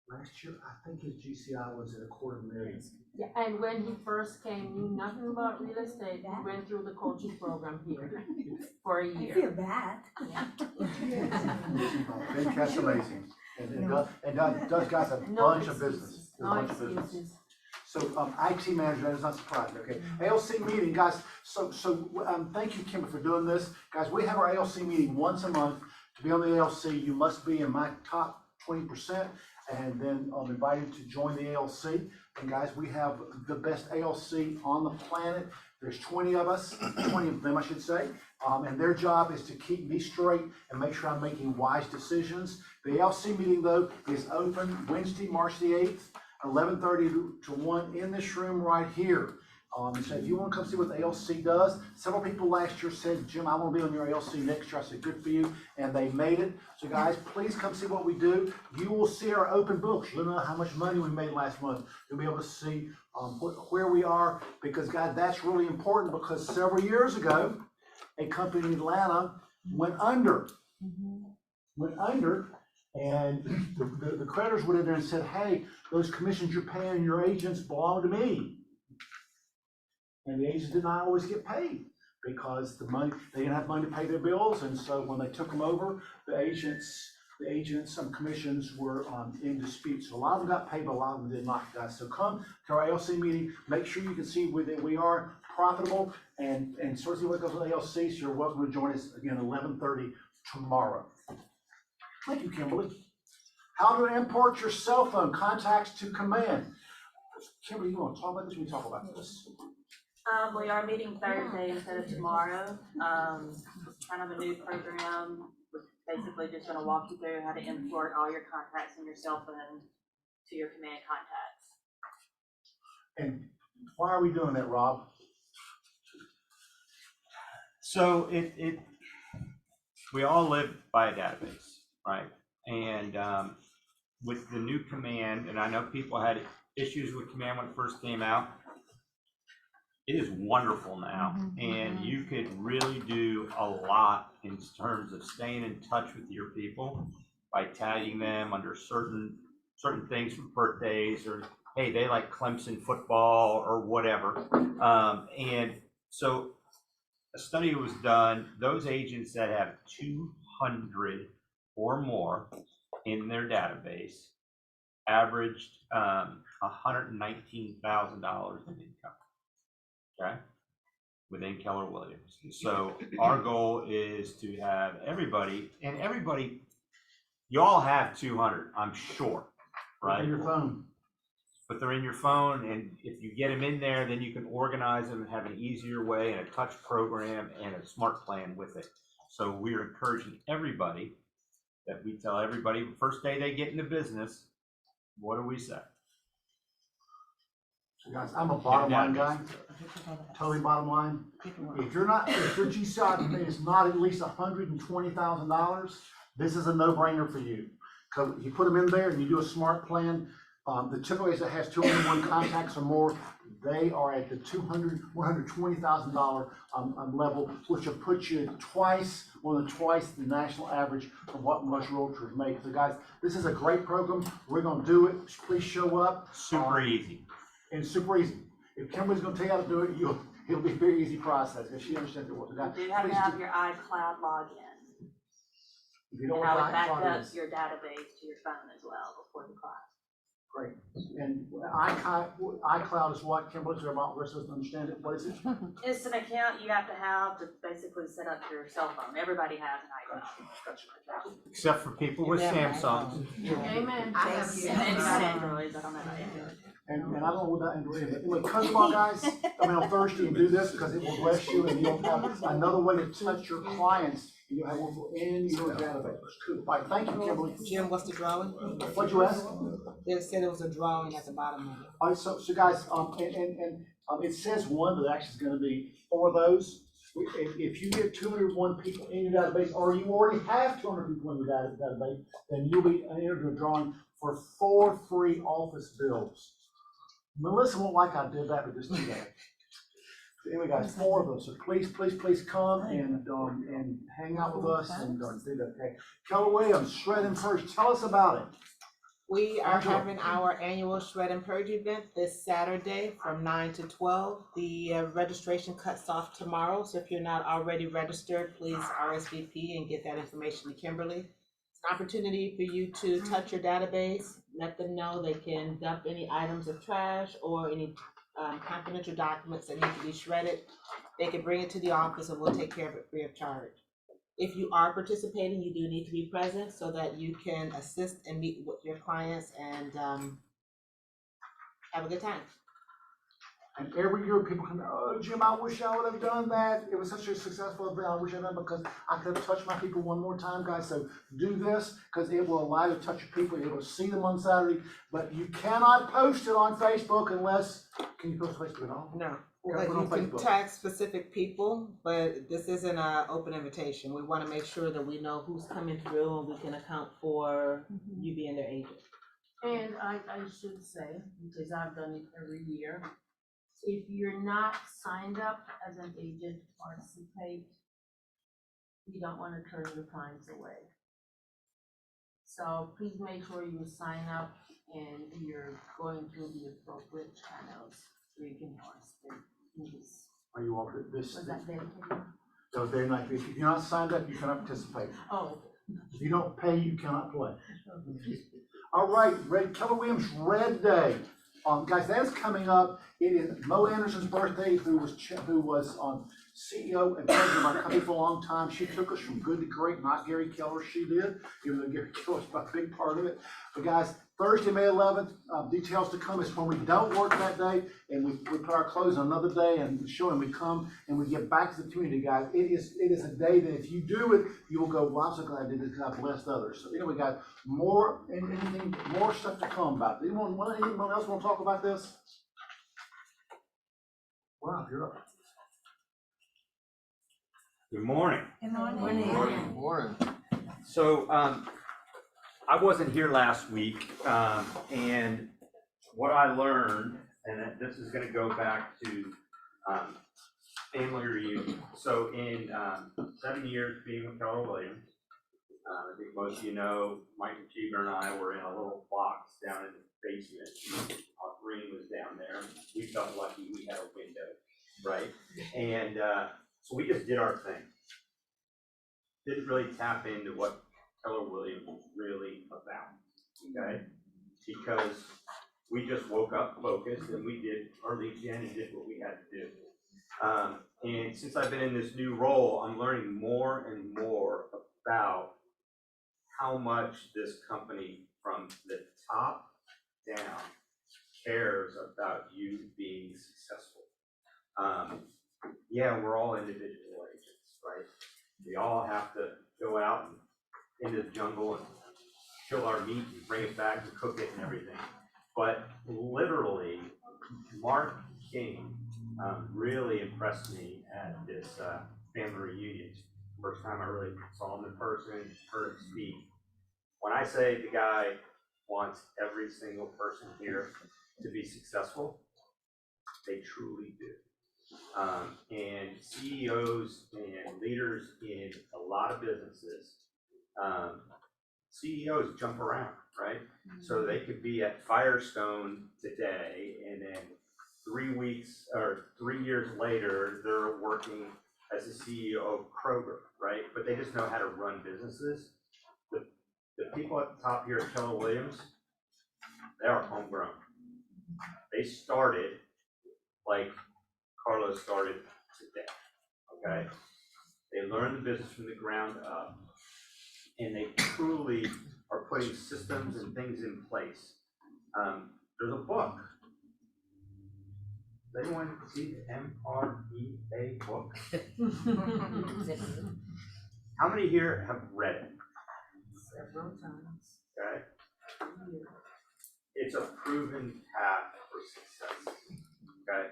Last year, I think his GCI was at $250,000. Yeah, and when he first came, knew nothing about real estate. He went through the coaching program here for a year. I feel bad. Venkat's amazing. And does guys a bunch of business. No excuses. So, IT manager, that is not surprising, okay? ALC meeting, guys, so thank you, Kimber, for doing this. Guys, we have our ALC meeting once a month. To be on the ALC, you must be in my top 20%, and then I'm invited to join the ALC. And guys, we have the best ALC on the planet. There's 20 of us, 20 of them, I should say. And their job is to keep me straight and make sure I'm making wise decisions. The ALC meeting, though, is open Wednesday, March the 8th, 11:30 to 1 in this room right here. So if you want to come see what the ALC does, several people last year said, Jim, I want to be on your ALC next year. I said, good for you. And they made it. So guys, please come see what we do. You will see our open books. You'll know how much money we made last month. You'll be able to see where we are, because guys, that's really important, because several years ago, a company in Atlanta went under. And the creditors went in there and said, hey, those commissions you're paying your agents belong to me. And the agents did not always get paid because they didn't have money to pay their bills. And so when they took them over, the agents, some commissions were in dispute. So a lot of them got paid, but a lot of them did not, guys. So come to our ALC meeting. Make sure you can see that we are profitable and sort of see what goes on the ALC. So you're welcome to join us again 11:30 tomorrow. Thank you, Kimberly. How to import your cell phone contacts to command. Kimberly, you want to talk about this? We talk about this. We are meeting Thursday instead of tomorrow. Kind of a new program. We're basically just gonna walk you through how to import all your contacts in your cell phone to your command contacts. And why are we doing that, Rob? So we all live by a database, right? And with the new command, and I know people had issues with command when it first came out, it is wonderful now, and you could really do a lot in terms of staying in touch with your people by tagging them under certain things for birthdays, or hey, they like Clemson football or whatever. And so a study was done. Those agents that have 200 or more in their database averaged $119,000 in income. Okay, within Keller Williams. So our goal is to have everybody, you all have 200, I'm sure, right? On your phone. But they're in your phone, and if you get them in there, then you can organize them and have an easier way and a touch program and a smart plan with it. So we're encouraging everybody that we tell everybody the first day they get into business, what do we say? So guys, I'm a bottom line guy, totally bottom line. If your GCI is not at least $120,000, this is a no-brainer for you. Because you put them in there and you do a smart plan. The typical that has 201 contacts or more, they are at the $120,000 level, which will put you more than twice the national average of what most realtors make. So guys, this is a great program. We're gonna do it. Please show up. Super easy. And super easy. If Kimberly's gonna tell you how to do it, it'll be a very easy process if she understands it. You do have to have your iCloud login. If you don't And I would want back to up your database to your phone as well before the class. great. And iCloud is what, Kimberly, so about the rest of us understand it, what is it? It's an account you have to basically set up your cell phone. Everybody has an iCloud. Except for people with Samsung. Amen. I have Androids, I don't know about Android. And I don't know what that Android is, but come on, guys, on Thursday and do this because it will bless you and you'll have another way to touch your clients. You have one in your database. Cool. All right, thank you, Kimberly. Jim, what's the drawing? What'd you ask? They said it was a drawing at the bottom of it. All right, so guys, it says one, but actually it's gonna be 4 of those. If you get 201 people in your database, or you already have 200 people in your database, then you'll be entered into a drawing for 4 free office bills. Melissa won't like I did that, but just do that. Anyway, guys, 4 of them, so please come and hang out with us and do that, okay? Keller Williams, Shred and Purge, tell us about it. We are Angela. having our annual Shred and Purge event this Saturday from 9 to 12. The registration cuts off tomorrow, so if you're not already registered, please RSVP and get that information to Kimberly. It's an opportunity for you to touch your database, let them know they can dump any items of trash or any confidential documents that need to be shredded. They can bring it to the office and we'll take care of it free of charge. If you are participating, you do need to be present so that you can assist and meet with your clients and have a good time. And every year people come, oh, Jim, I wish I would have done that. It was such a successful event. I wish I'd done it because I could have touched my people one more time, guys. So do this because it will allow you to touch your people. You will see them on Saturday, but you cannot post it on Facebook unless, can you post on Facebook at all? No. Gotta put it on You can Facebook. tag specific people, but this isn't an open invitation. We want to make sure that we know who's coming through and we can account for you being their agent. And I should say, because I've done it every year, if you're not signed up as an agent to participate, you don't want to turn your clients away. So please make sure you sign up and you're going through the appropriate channels so you can participate in this. Are you all this? Was that dedicated? So very nice. If you're not signed up, you cannot participate. Oh. If you don't pay, you cannot play. All right, Keller Williams Red Day. Guys, that is coming up. It is Mo Anderson's birthday, who was CEO and president of our company for a long time. She took us from good to great, not Gary Keller, she did, even though Gary Keller's a big part of it. But guys, Thursday, May 11th, details to come is when we don't work that day and we put our clothes on another day and show them we come and we give back to the community, guys. It is a day that if you do it, you will go, well, I'm so glad I did this because I blessed others. So anyway, guys, more stuff to come about. Anyone else want to talk about this? Wow, you're up. Good morning. Good morning. Morning. So, I wasn't here last week, and what I learned, and this is gonna go back to, family reunion. So in, 7 years being with Keller Williams, I think most of you know, Mike Cheever and I were in a little box down in the basement. Our room was down there. We felt lucky we had a window, right? And, so we just did our thing. Didn't really tap into what Keller Williams was really about, okay? Because we just woke up focused and we did, or at least Jenny did what we had to do. And since I've been in this new role, I'm learning more and more about how much this company from the top down cares about you being successful. Yeah, we're all individual agents, right? We all have to go out and into the jungle and kill our meat and bring it back and cook it and everything. But literally, Mark King really impressed me at this family reunion. First time I really saw him in person, heard him speak. When I say the guy wants every single person here to be successful, they truly do. And CEOs and leaders in a lot of businesses, CEOs jump around, right? So they could be at Firestone today, and then 3 weeks or 3 years later, they're working as a CEO of Kroger, right? But they just know how to run businesses. The people at the top here at Keller Williams, they are homegrown. They started like Carlos started today, okay? They learned the business from the ground up, and they truly are putting systems and things in place. There's a book. Does anyone see the MREA book? How many here have read it? Several times. Okay. It's a proven path for success. Okay.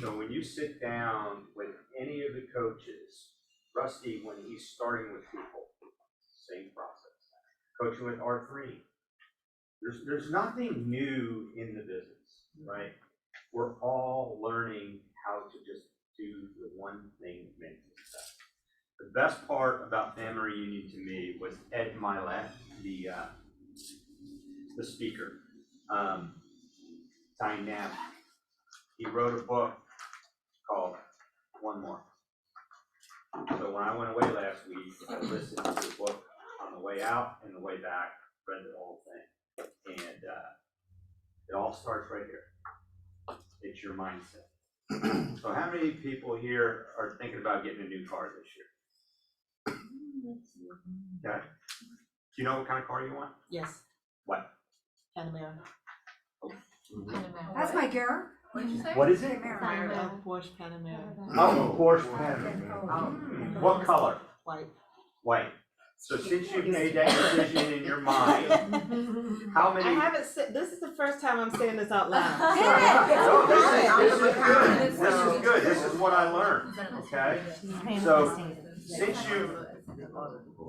So when you sit down with any of the coaches, Rusty, when he's starting with people, same process. Coaching with R3. There's nothing new in the business, right? We're all learning how to just do the one thing that makes us success. The best part about family reunion to me was Ed Milet, the speaker, dynamic. He wrote a book called One More. So when I went away last week, I listened to the book on the way out and the way back, read the whole thing, and it all starts right here. It's your mindset. So how many people here are thinking about getting a new car this year? Okay. Do you know what kind of car you want? Yes, What? Panamera. That's my girl. What'd you say? What is it? Panamera. Porsche Panamera. Oh, Porsche Panamera. What color? White. White. So since you've made that decision in your mind, how many? I haven't said, this is the first time I'm saying this out loud. No, this is good. This is good. This is what I learned, okay? So since you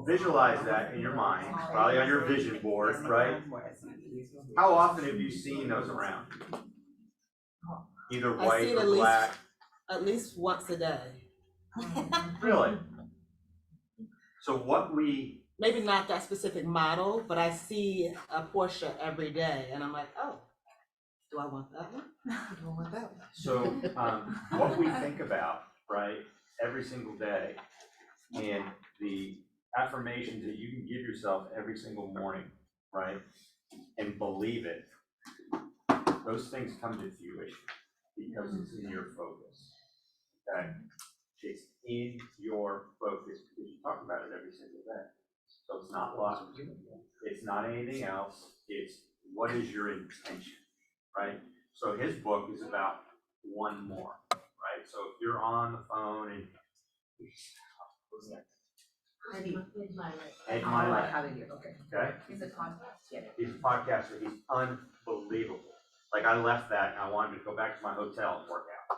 visualize that in your mind, probably on your vision board, right? How often have you seen those around? Either I white see it or black? at least once a day. Really? So what we, Maybe not that specific model, but I see a Porsche every day and I'm like, oh, do I want that one? Do I want that one? so what we think about, right, every single day, and the affirmations that you can give yourself every single morning, right, and believe it, those things come to fruition because it's in your focus, okay? It's in your focus because you talk about it every single day. So it's not luck, it's not anything else, it's what is your intention, right? So his book is about one more, right? So if you're on the phone and Ed Milet. Okay. He's a podcast, yeah. He's a podcaster, he's unbelievable. Like I left that and I wanted to go back to my hotel and work out.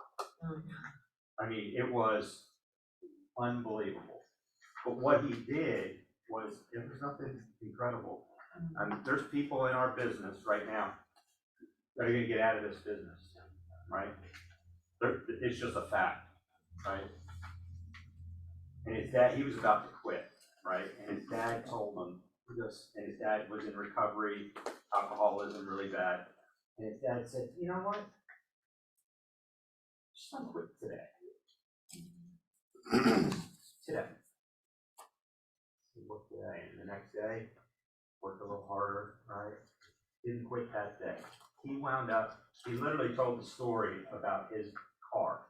I mean, it was unbelievable. But what he did was, it was nothing incredible. There's people in our business right now that are gonna get out of this business, right? It's just a fact, right? And his dad, he was about to quit, right? And his dad told him this, and his dad was in recovery, alcoholism really bad. And his dad said, you know what? Just don't quit today. Today. He worked today, and the next day, worked a little harder, right? Didn't quit that day. He wound up, he literally told the story about his car.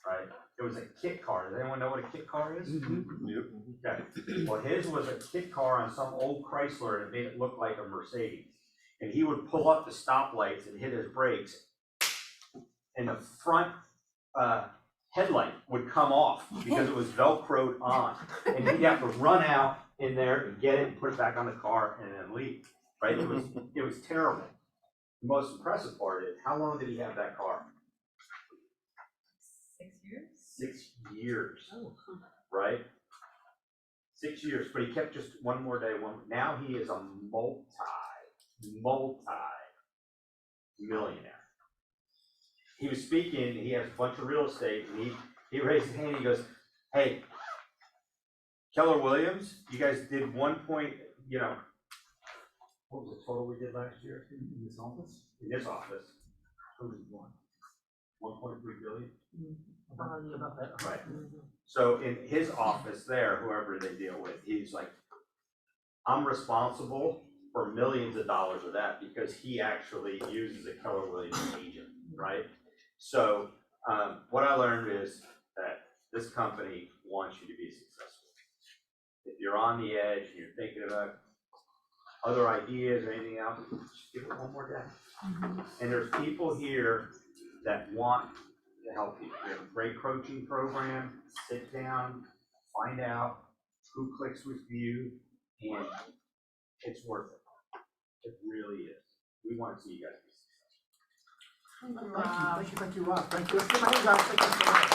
right? It was a kit car. Does anyone know what a kit car is? Yep. Okay, well, his was a kit car on some old Chrysler and it made it look like a Mercedes. And he would pull up the stoplights and hit his brakes, and the front headlight would come off because it was Velcroed on. And he'd have to run out in there and get it and put it back on the car and then leave, right? It was terrible. The most impressive part is, how long did he have that car? 6 years? 6 years, right? 6 years, but he kept just one more day. Now he is a multi-millionaire. He was speaking, he has a bunch of real estate, and he raised his hand, and he goes, hey, Keller Williams, you guys did what was the total we did last year? In this office? In this office, 1.3 billion? About that. Right. So in his office there, whoever they deal with, he's like, I'm responsible for millions of dollars of that because he actually uses a Keller Williams agent, right? So what I learned is that this company wants you to be successful. If you're on the edge and you're thinking about other ideas or anything else, just give it one more day. And there's people here that want to help you. We have a great coaching program. Sit down, find out who clicks with you, and it's worth it. It really is. We want to see you guys be successful. Thank you, Rob. Thank you. Let's give my hands out. Thank you so much.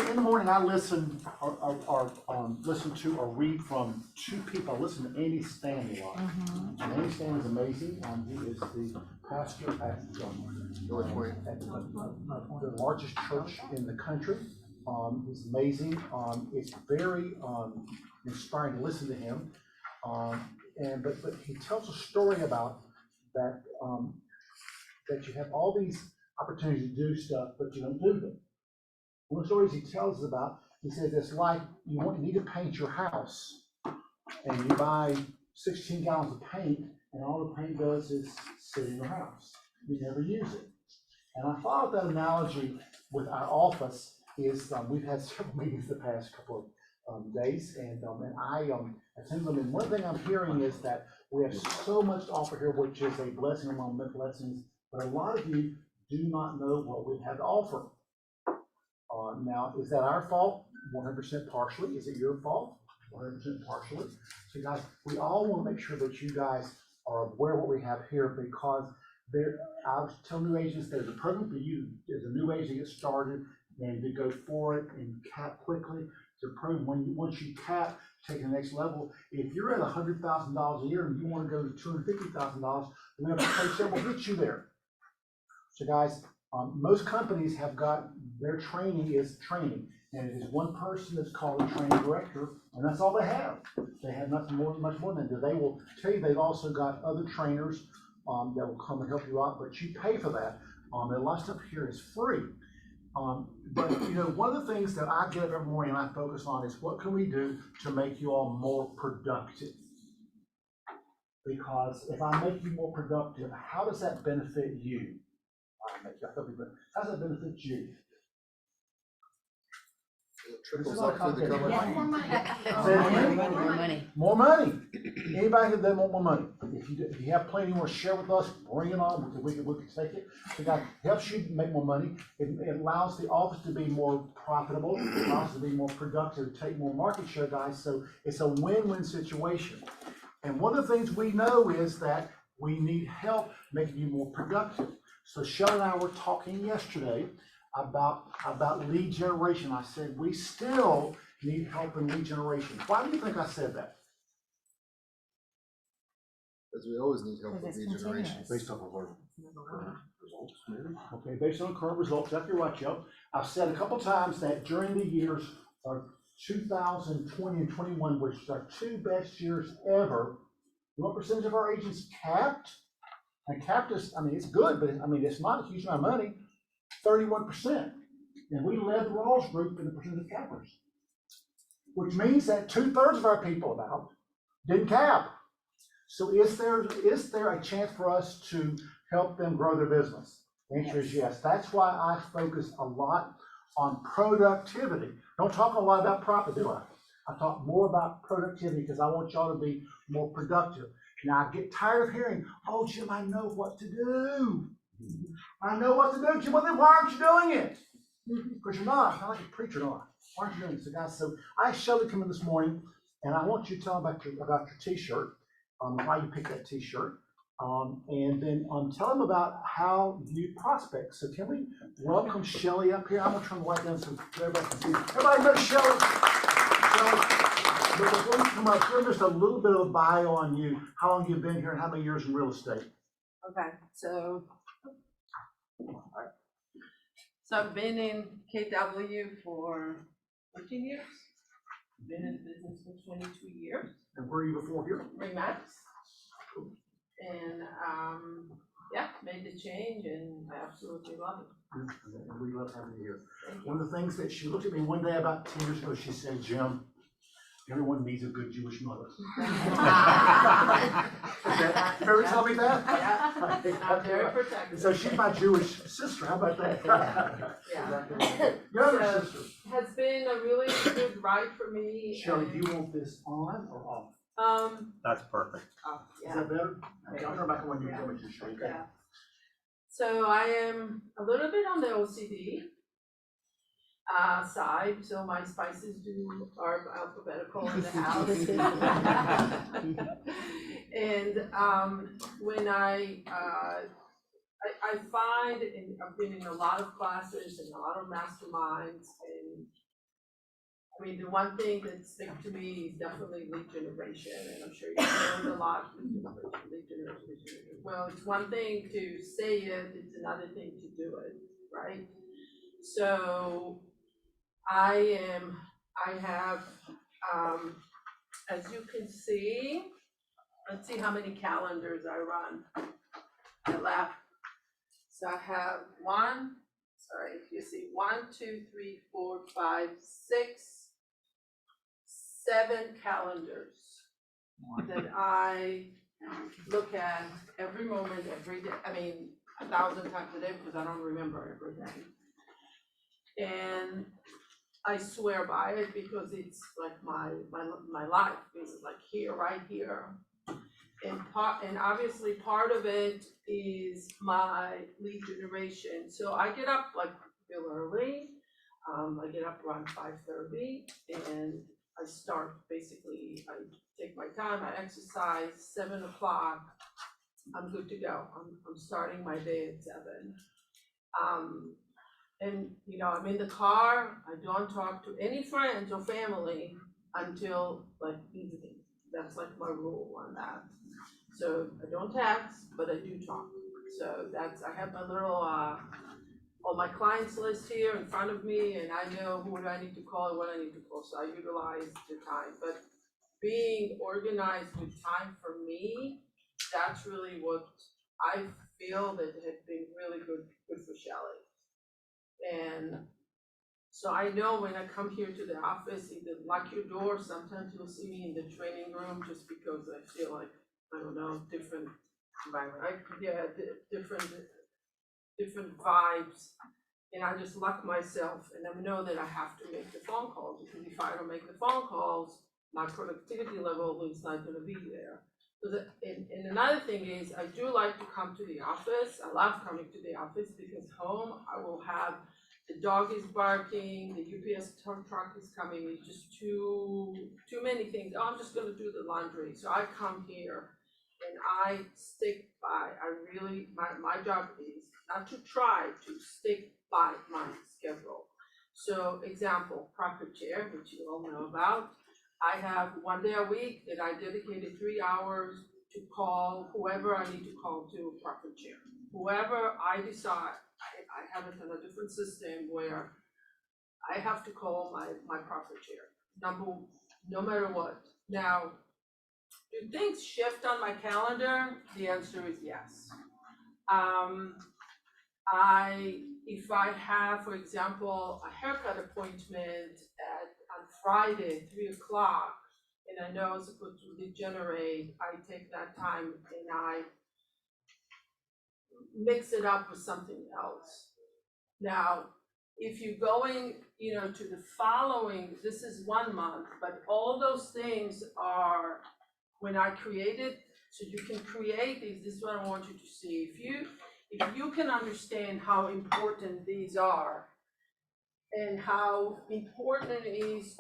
In the morning, I listen to or read from two people. I listen to Andy Stanley a lot. And Andy Stanley is amazing. He is the pastor at the largest church in the country. He's amazing. It's very inspiring to listen to him. But he tells a story about that that you have all these opportunities to do stuff, but you don't do them. One of the stories he tells us about, he says it's like you need to paint your house, and you buy 16 gallons of paint, and all the paint does is sit in your house. You never use it. And I thought that analogy with our office is we've had several meetings the past couple of days, and I attend them. And one thing I'm hearing is that we have so much to offer here, which is a blessing among many blessings. But a lot of you do not know what we have to offer. Now, is that our fault? 100% partially. Is it your fault? 100% partially. So guys, we all want to make sure that you guys are aware of what we have here, because I was telling new agents there's a program for you as a new agent to get started and to go for it and cap quickly. It's a program once you cap, take the next level. If you're at $100,000 a year and you want to go to $250,000, we're going to pay several will get you there. So guys, most companies have got their training is training, and it is one person that's called a training director, and that's all they have. They have much more than that. They will tell you they've also got other trainers that will come and help you out, but you pay for that. And a lot of stuff here is free. But one of the things that I get up every morning and I focus on is what can we do to make you all more productive? Because if I make you more productive, how does that benefit you? How does that benefit you? Trickles up through the company. More money. More money. More money. Anybody that want more money? If you have plenty you want to share with us, bring it on. We can take it. So that helps you make more money. It allows the office to be more profitable. It allows us to be more productive, take more market share, guys. So it's a win-win situation. And one of the things we know is that we need help making you more productive. So Shelley and I were talking yesterday about lead generation. I said, we still need help in lead generation. Why do you think I said that? Because we always need help with lead generation based off of our results. Okay, based on current results, exactly right, Joe. I've said a couple times that during the years of 2020 and 21, which are our two best years ever, what percentage of our agents capped? And capped is, it's good, but it's not a huge amount of money. 31%. And we led the Rawls group in the percentage of cappers, which means that 2/3 of our people about didn't cap. So is there a chance for us to help them grow their business? The answer is yes. That's why I focus a lot on productivity. Don't talk a lot about profit, do I? I talk more about productivity because I want y'all to be more productive. Now, I get tired of hearing, oh, Jim, I know what to do. I know what to do, Jim. Well, then why aren't you doing it? Because you're not. Not like a preacher, no. Why aren't you doing it? So, guys, so I asked Shelly to come in this morning, and I want you to tell them about your T-shirt, why you picked that T-shirt, and then tell them about how you prospect. So can we welcome Shelly up here? I'm going to turn the light down so everybody can see. Everybody know Shelly. But before you come up, give just a little bit of a bio on you, how long you've been here, and how many years in real estate. Okay, so I've been in KW for 13 years. Been in business for 22 years. And where were you before here? Remax. And yeah, made the change and I absolutely love it. And we love having you here. One of the things that she looked at me one day about 10 years ago, she said, Jim, everyone needs a good Jewish mother. Remember tell me that? Yeah, I'm very protective. So she's my Jewish sister, how about that? Yeah. Younger So, sister. has been a really good ride for me. Shelly, do you want this on or off? That's perfect. Is Yeah. that better? Okay, I'll turn back on when you're done with your show, okay? Yeah. So I am a little bit on the OCD side, so my spices are alphabetical in the house. And when I find, and I've been in a lot of classes and a lot of masterminds, and I mean, the one thing that sticks to me is definitely lead generation, and I'm sure you've learned a lot with lead generation. Well, it's one thing to say it, it's another thing to do it, right? So I have, as you can see, let's see how many calendars I run. I left. So I have 7 calendars that I look at every moment, every day. I mean, 1,000 times a day because I don't remember everything. And I swear by it because it's like my life is like here, right here. And obviously part of it is my lead generation. So I get up like real early. I get up around 5:30 and I start basically, I take my time, I exercise, 7 o'clock, I'm good to go. I'm starting my day at 7. And you know, I'm in the car, I don't talk to any friends or family until like evening. That's like my rule on that. So I don't text, but I do talk. So that's, I have my little, all my clients list here in front of me, and I know who I need to call and what I need to call, so I utilize the time. But being organized with time for me, that's really what I feel that had been really good for Shelly. And so I know when I come here to the office, either lock your door, sometimes you'll see me in the training room just because I feel like, I don't know, different environment. Different vibes. And I just lock myself and I know that I have to make the phone calls, because if I don't make the phone calls, my productivity level is not gonna be there. So and another thing is, I do like to come to the office. I love coming to the office because home, I will have, the dog is barking, the UPS truck is coming, it's just too many things. Oh, I'm just gonna do the laundry. So I come here and I stick by, my job is not to try to stick by my schedule. So example, profit share, which you all know about. I have 1 day a week that I dedicated 3 hours to call whoever I need to call to profit share. Whoever I decide, I have it in a different system where I have to call my profit share, no matter what. Now, do things shift on my calendar? The answer is yes. If I have, for example, a haircut appointment on Friday, 3 o'clock, and I know I'm supposed to regenerate, I take that time and mix it up with something else. Now, if you're going, to the following, this is 1 month, but all those things are, when I created, so you can create these, this is what I want you to see. If you can understand how important these are, and how important it is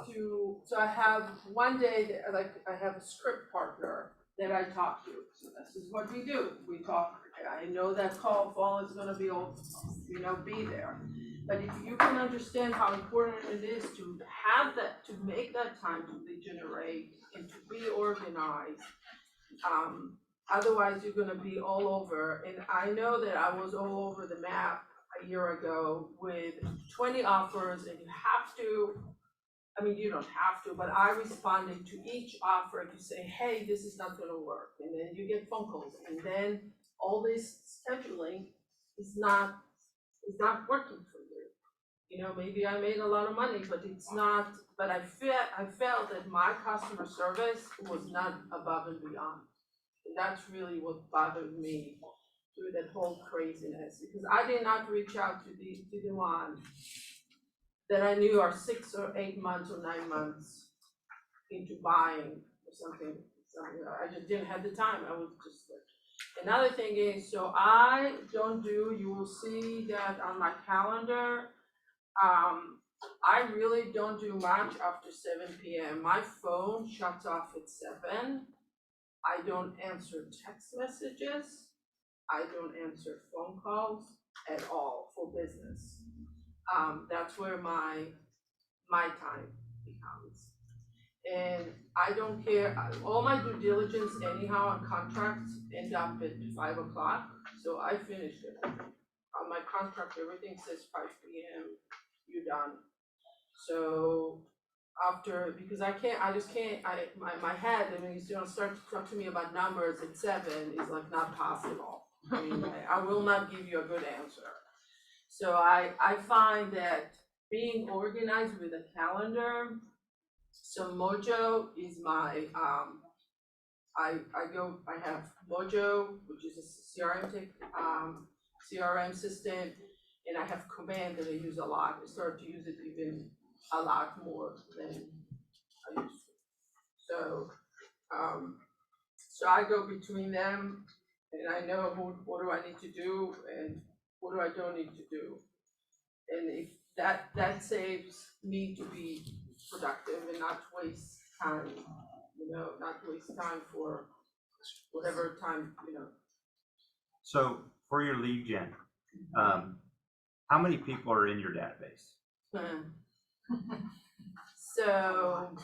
so I have one day, that, I have a script partner that I talk to, so this is what we do, we talk, I know that call phone is gonna be be there. But if you can understand how important it is to have that, to make that time to regenerate and to be organized, otherwise you're gonna be all over. And I know that I was all over the map a year ago with 20 offers, and you have to, you don't have to, but I responded to each offer to say, hey, this is not gonna work. And then you get phone calls, and then all this scheduling is not working for you. Maybe I made a lot of money, but it's not, but I felt that my customer service was not above and beyond. And that's really what bothered me through that whole craziness, because I did not reach out to the one that I knew are 6 or 8 months or 9 months into buying or something. I just didn't have the time. I was just like, another thing is, so I don't do, you will see that on my calendar, I really don't do much after 7 p.m. My phone shuts off at 7. I don't answer text messages. I don't answer phone calls at all for business. That's where my time becomes. And I don't care, all my due diligence anyhow on contracts end up at 5 o'clock, so I finished it. On my contract, everything says 5 p.m. you're done. So because I just can't, my head, he's gonna start to talk to me about numbers at 7 is like not possible. I will not give you a good answer. So I find that being organized with a calendar, so Mojo is my, I have Mojo, which is a CRM system, and I have Command that I use a lot. I started to use it even a lot more than I used to. So I go between them, and I know what do I need to do and what do I don't need to do. And if that saves me to be productive and not waste time, not waste time for whatever time, So for your lead gen, how many people are in your database? So,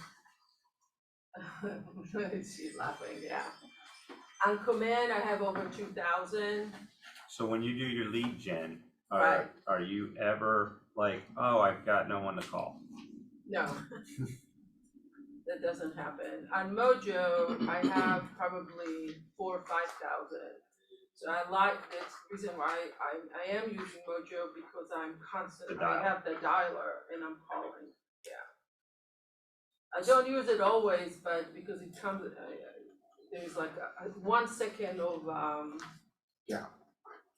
she's laughing, yeah. On Command, I have over 2,000. So when you do your lead gen, Right. are you ever like, oh, I've got no one to call? No. That doesn't happen. On Mojo, I have probably 4,000 or 5,000. So that's the reason why I am using Mojo, because I'm constantly, I have the dialer and I'm calling, yeah. I don't use it always, but because it comes, there's like 1 second of,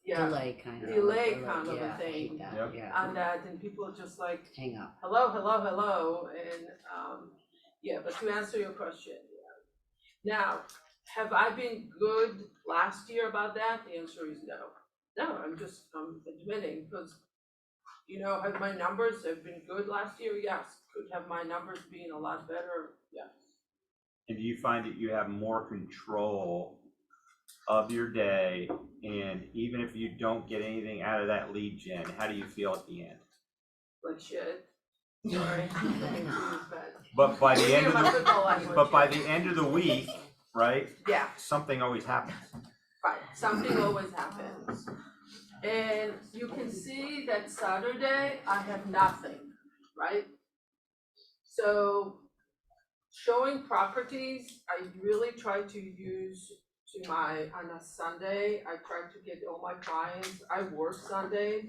Delay kind of. delay kind of Yeah, a I hate thing that, yeah. on that, and people are just like, Hang up. hello, and, but to answer your question, yeah. Now, have I been good last year about that? The answer is no. No, I'm admitting, because, have my numbers have been good last year? Yes. Could have my numbers been a lot better? Yes. And do you find that you have more control of your day, and even if you don't get anything out of that lead gen, how do you feel at the end? Like shit. Sorry. But by the end of My football language, by the end of the week, right? Yeah. Something always happens. Right, something always happens. And you can see that Saturday, I have nothing, right? So showing properties, I really try to use on a Sunday, I try to get all my clients, I work Sundays,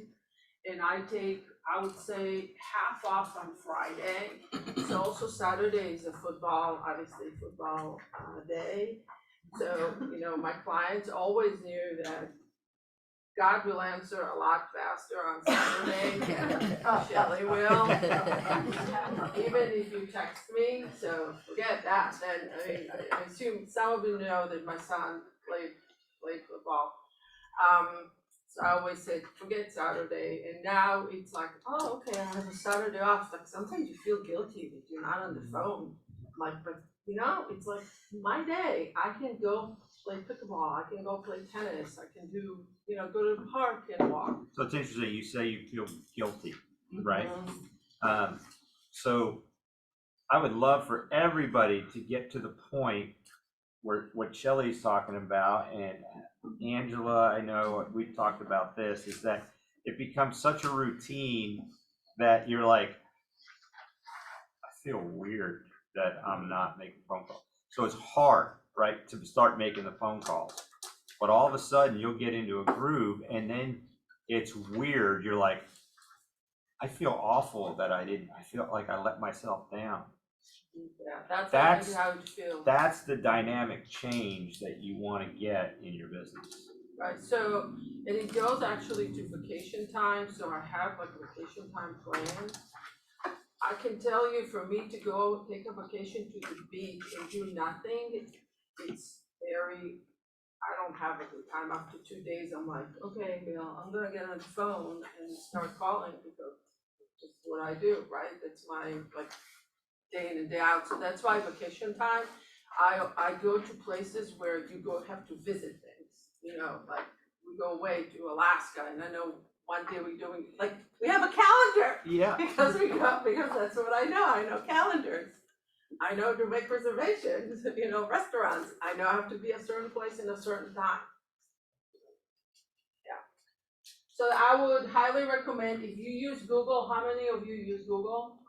and I take, I would say, half off on Friday. So also Saturday is a football day. So, my clients always knew that God will answer a lot faster on Saturday than Shelley will. Even if you text me, so forget that, then, I mean, I assume some of you know that my son played football. So I always said, forget Saturday, and now it's like, oh, okay, I have a Saturday off, like, sometimes you feel guilty that you're not on the phone. Like, but, you know, it's like my day, I can go play pickleball, I can go play tennis, I can do, you know, go to the park and walk. So it's interesting, you say you feel guilty, right? Mhm. So I would love for everybody to get to the point where what Shelley's talking about, and Angela, I know we've talked about this, is that it becomes such a routine that you're like, I feel weird that I'm not making phone calls. So it's hard, right, to start making the phone calls. But all of a sudden you'll get into a groove, and then it's weird. You're like, I feel awful that I feel like I let myself down. Yeah, that's That's how it feels. That's the dynamic change that you want to get in your business. Right, so, and it goes actually to vacation time, so I have like a vacation time planned. I can tell you, for me to go take a vacation to the beach and do nothing, it's very, I don't have a good time. After 2 days, I'm like, okay, Bill, I'm gonna get on the phone and start calling, because it's just what I do, right? That's my, like, day in and day out. So that's why vacation time, I go to places where you have to visit things, you know, like we go away to Alaska, and I know one day we're doing, like, we have a calendar. Yeah. Because that's what I know calendars. I know to make reservations, you know, restaurants, I know I have to be a certain place in a certain time. Yeah. So I would highly recommend, if you use Google, how many of you use Google?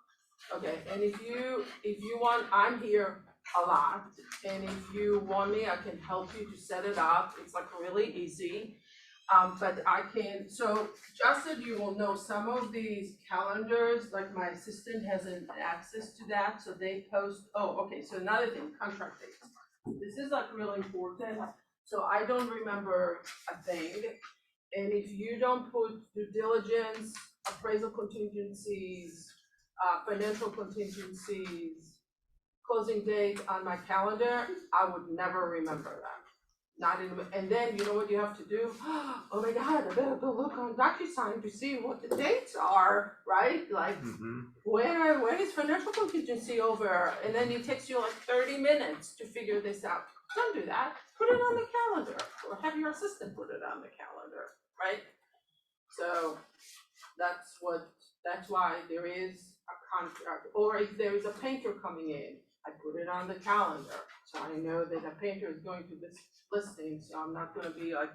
Okay, and if you want, I'm here a lot, and if you want me, I can help you to set it up. It's like really easy. But I can, so just that you will know, some of these calendars, like my assistant has an access to that, so they post, oh, okay, so another thing, contract dates. This is like really important, so I don't remember a thing. And if you don't put due diligence, appraisal contingencies, financial contingencies, closing date on my calendar, I would never remember them. Not in, and then you know what you have to do? Oh my God, I better go look on DocuSign to see what the dates are, right? Like, when is financial contingency over? And then it takes you like 30 minutes to figure this out. Don't do that. Put it on the calendar, or have your assistant put it on the calendar, right? So that's why there is a contract. Or if there is a painter coming in, I put it on the calendar, so I know that a painter is going to this listing, so I'm not gonna be like,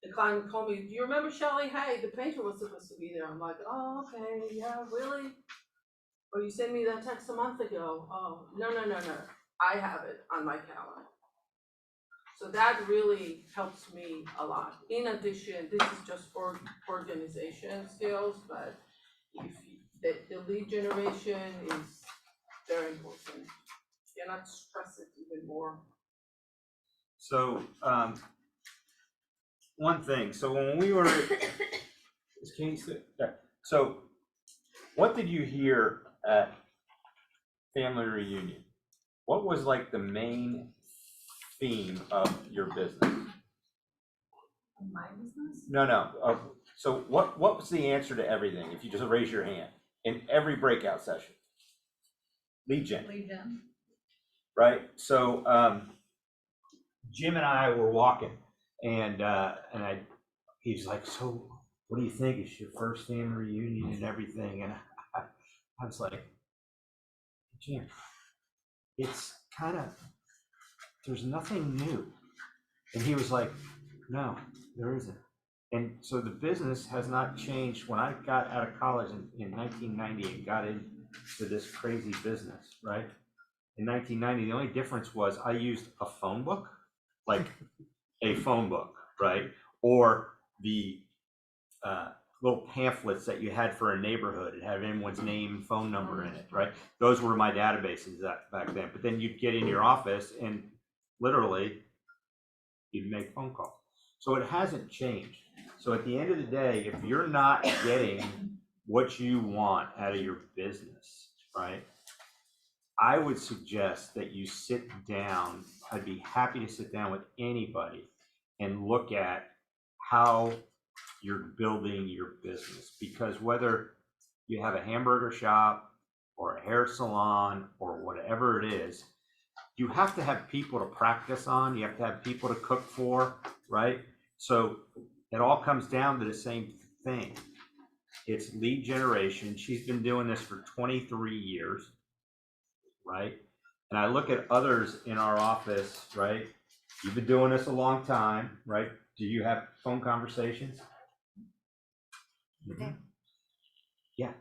the client called me, do you remember Shelley? Hey, the painter was supposed to be there. I'm like, oh, okay, yeah, really? Or you sent me that text a month ago. Oh, no. I have it on my calendar. So that really helps me a lot. In addition, this is just for organization skills, but if the lead generation is very important. Cannot stress it even more. So, one thing, so when we were, so what did you hear at family reunion? What was like the main theme of your business? My business? No. So what was the answer to everything, if you just raise your hand, in every breakout session? Lead gen. Right? So Jim and I were walking, and he's like, so what do you think? It's your first family reunion and everything. And I was like, Jim, it's kind of, there's nothing new. And he was like, no, there isn't. And so the business has not changed. When I got out of college in 1990 and got into this crazy business, right? In 1990, the only difference was I used a phone book, like a phone book, right? Or the little pamphlets that you had for a neighborhood. It had everyone's name and phone number in it, right? Those were my databases back then. But then you'd get in your office and literally you'd make phone calls. So it hasn't changed. So at the end of the day, if you're not getting what you want out of your business, right? I would suggest that you sit down. I'd be happy to sit down with anybody and look at how you're building your business. Because whether you have a hamburger shop or a hair salon or whatever it is, you have to have people to practice on. You have to have people to cook for, right? So it all comes down to the same thing. It's lead generation. She's been doing this for 23 years, right? And I look at others in our office, right? You've been doing this a long time, right? Do you have phone conversations? Mm-hmm. Yeah.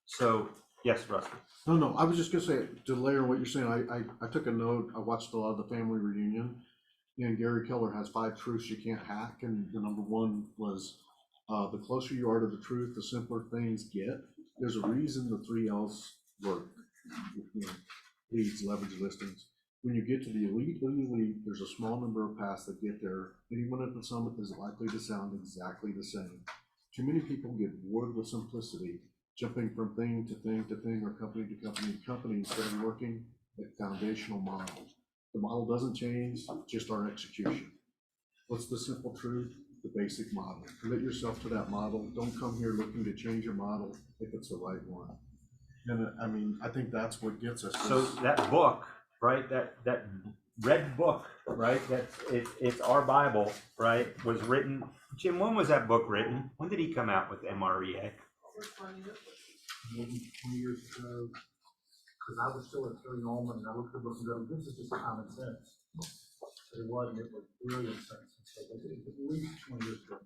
So, yes, Rusty. No, I was just gonna say, to layer on what you're saying, I took a note, I watched a lot of the family reunion, and Gary Keller has 5 truths you can't hack, and the number one was, the closer you are to the truth, the simpler things get. There's a reason the 3 L's work, you know, leads, leverage, listings. When you get to the elite, there's a small number of paths that get there. Anyone at the summit is likely to sound exactly the same. Too many people get bored with simplicity, jumping from thing to thing to thing, or company to company to company, instead of working a foundational model. The model doesn't change, just our execution. What's the simple truth? The basic model. Commit yourself to that model. Don't come here looking to change your model if it's the right one. And I mean, I think that's what gets us. So that book, right? That red book, right? It's our Bible, right? Was written. Jim, when was that book written? When did he come out with MREA? Maybe 20 years ago, because I was still at Terry Norman, and I looked at the book and go, this is just common sense. But it wasn't, it was brilliant sense. So it was at least 20 years ago.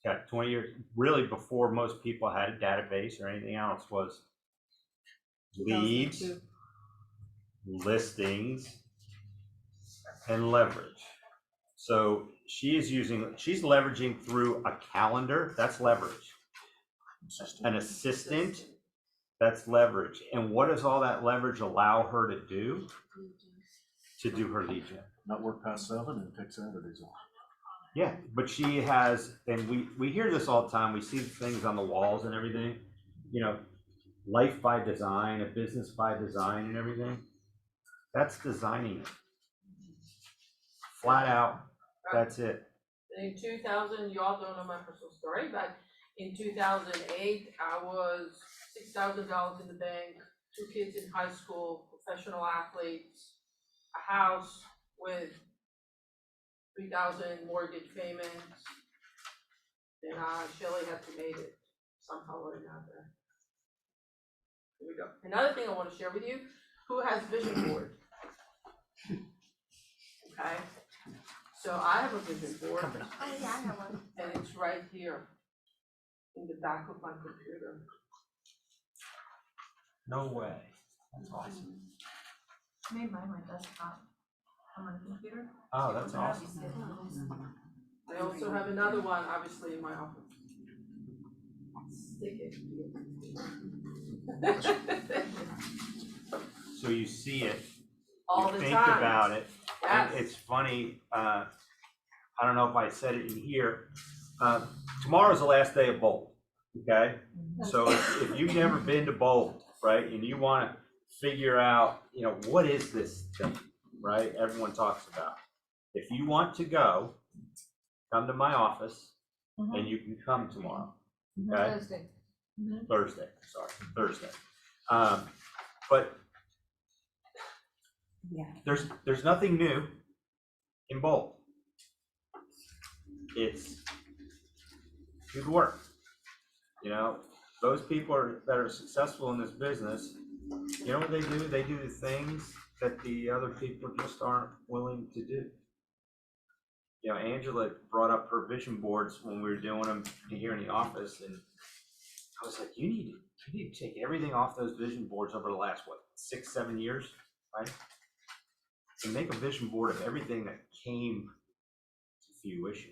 Yeah, 20 years, really before most people had a database or anything else, was leads, listings, and leverage. So she's leveraging through a calendar, that's leverage. An assistant, that's leverage. And what does all that leverage allow her to do? To do her lead gen. Not work past 7 and take Saturdays off. Yeah, but she has, and we hear this all the time. We see things on the walls and everything, you know, life by design, a business by design and everything. That's designing it. Flat out, that's it. In 2000, you all don't know my personal story, but in 2008, I was $6,000 in the bank, 2 kids in high school, professional athletes, a house with 3,000 mortgage payments, and Shelley had to made it somehow or another. Here we go. Another thing I want to share with you: who has vision board? Okay, so I have a vision board. Oh, yeah, I have one. And it's right here in the back of my computer. No way. That's awesome. I made mine my desktop on my computer. Oh, that's awesome. I also have another one, obviously, in my office. Stick it. So you see it, All you the think time. about it. Yes. And it's funny, I don't know if I said it in here. Tomorrow's the last day of Bold, okay? So if you've never been to Bold, right, and you want to figure out, you know, what is this thing, right? Everyone talks about. If you want to go, come to my office, and you can come tomorrow, okay? Thursday. But there's nothing new in Bold. It's good work. You know, those people that are successful in this business, you know what they do? They do the things that the other people just aren't willing to do. You know, Angela brought up her vision boards when we were doing them here in the office, and I was like, you need to take everything off those vision boards over the last, 6-7 years, right? And make a vision board of everything that came to fruition.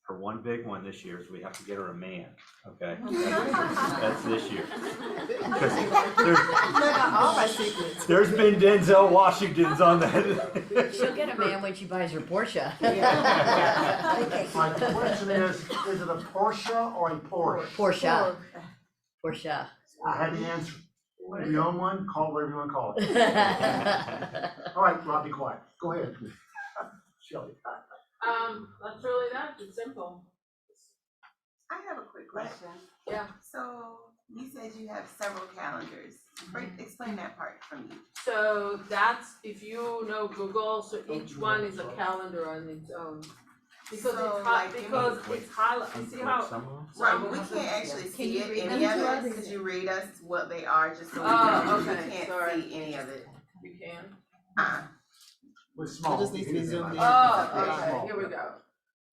her one big one this year is we have to get her a man, okay? That's this year. 'Cause All my secrets. there's been Denzel Washingtons on that. She'll get a man when she buys her Porsche. My question is it a Porsche or a Porsche? Porsche. Porsche. I had the answer. If you own one, call whatever you want to call it. All right, Rob, be quiet. Go ahead. Shelley. That's really that, it's simple. I have a quick question. Yeah. So you said you have several calendars. Explain that part for me. So that's, if you know Google, so each one is a calendar on its own. Because So, it's like, because it's highlight, you see how? Right, but we can't actually see it, any of it. Could you read us what they are, just so we Oh, can, okay, we can't sorry. see any of it? You can? With small. It just needs to be zoomed in. Oh, Yeah. okay, here we go.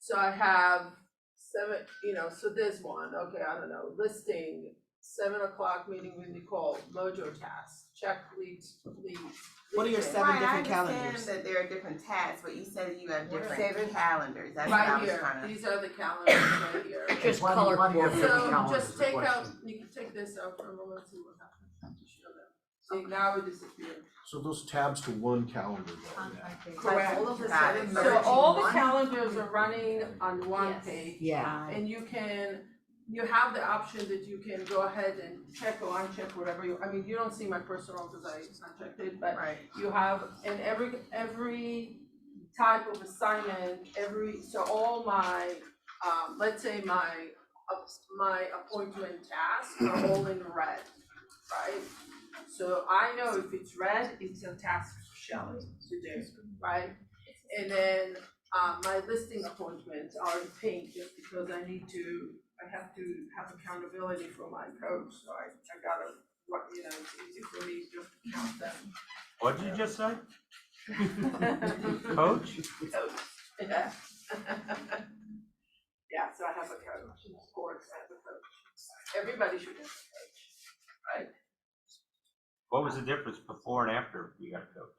So I have 7, so there's one, okay, I don't know, listing, 7 o'clock meeting with Nicole, Mojo tasks, check leads. What are your LinkedIn. 7 Right, I different calendars? understand that there are different tasks, but you said you have Seven. different calendars. That's what I Right was here, trying to. these are the calendars right here. Just Why do you- color why do you have coordinated. different So calendars just is the take out, question. you can take this out for a moment, see what happens to show them. See, now it disappeared. So those tabs to one calendar though. Correct. All of the seven So merging all the one? calendars are running on one Yes. page. Yeah. And you have the option that you can go ahead and check or uncheck whatever you, I mean, you don't see my personal because I unchecked it, but Right. you have, and every type of assignment, so all my, let's say my appointment tasks are all in red, right? So I know if it's red, it's a task for Shelley to do, right? And then, my listing appointments are in pink just because I have to have accountability for my coach, so I gotta, it's easy for me just to count them. What'd you just say? Coach? Coach, yeah. Yeah, so I have a coach, and of course I have a coach. Everybody should have a coach, right? What was the difference before and after you got a coach?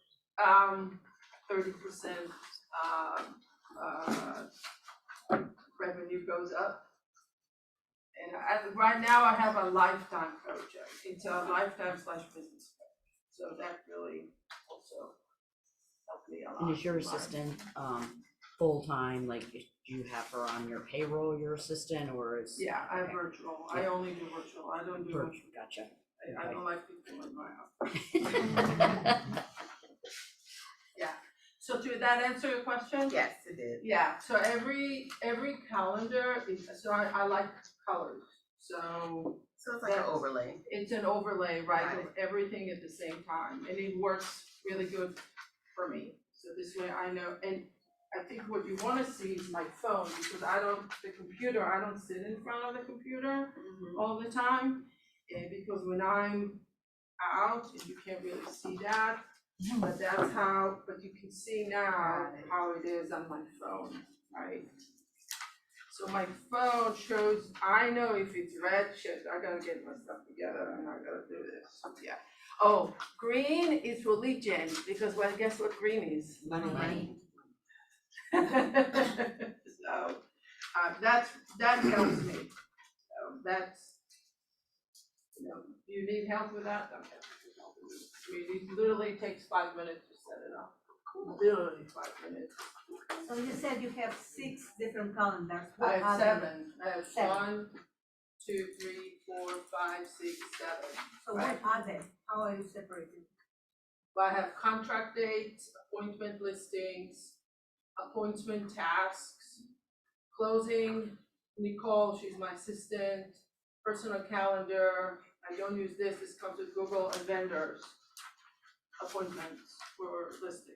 30%, revenue goes up. And right now I have a lifetime coach, it's a lifetime/business coach, so that really also helped me a lot. And is your assistant, full-time, like, do you have her on your payroll, your assistant, or is? Yeah, I virtual, I only do virtual, I don't do, Virtual, gotcha. I don't like people in my house. Yeah, so did that answer your question? Yes, it did. Yeah, so every calendar is, so I like colors, so. So it's like an that's- overlay. It's an overlay, right, Got of everything at the same time, and it works really good for me. So this way I know, and I think what you wanna see is my phone, because I don't sit in front of the computer all the time. And because when I'm out, and you can't really see that, but but you can see now how it is on my phone, right? So my phone shows, I know if it's red, shit, I gotta get my stuff together and I gotta do this, yeah. Oh, green is religion, because well, guess what green is? Money. So, that helps me, so that's, do you need help with that? Okay. I mean, it literally takes 5 minutes to set it up, literally 5 minutes. So you said you have 6 different calendars. I What have are they? 7, I have Seven. 1, 2, 3, 4, 5, 6, 7. So right? what are they? How are you separated? Well, I have contract dates, appointment listings, appointment tasks, closing, Nicole, she's my assistant, personal calendar, I don't use this comes with Google, and vendors, appointments for listing.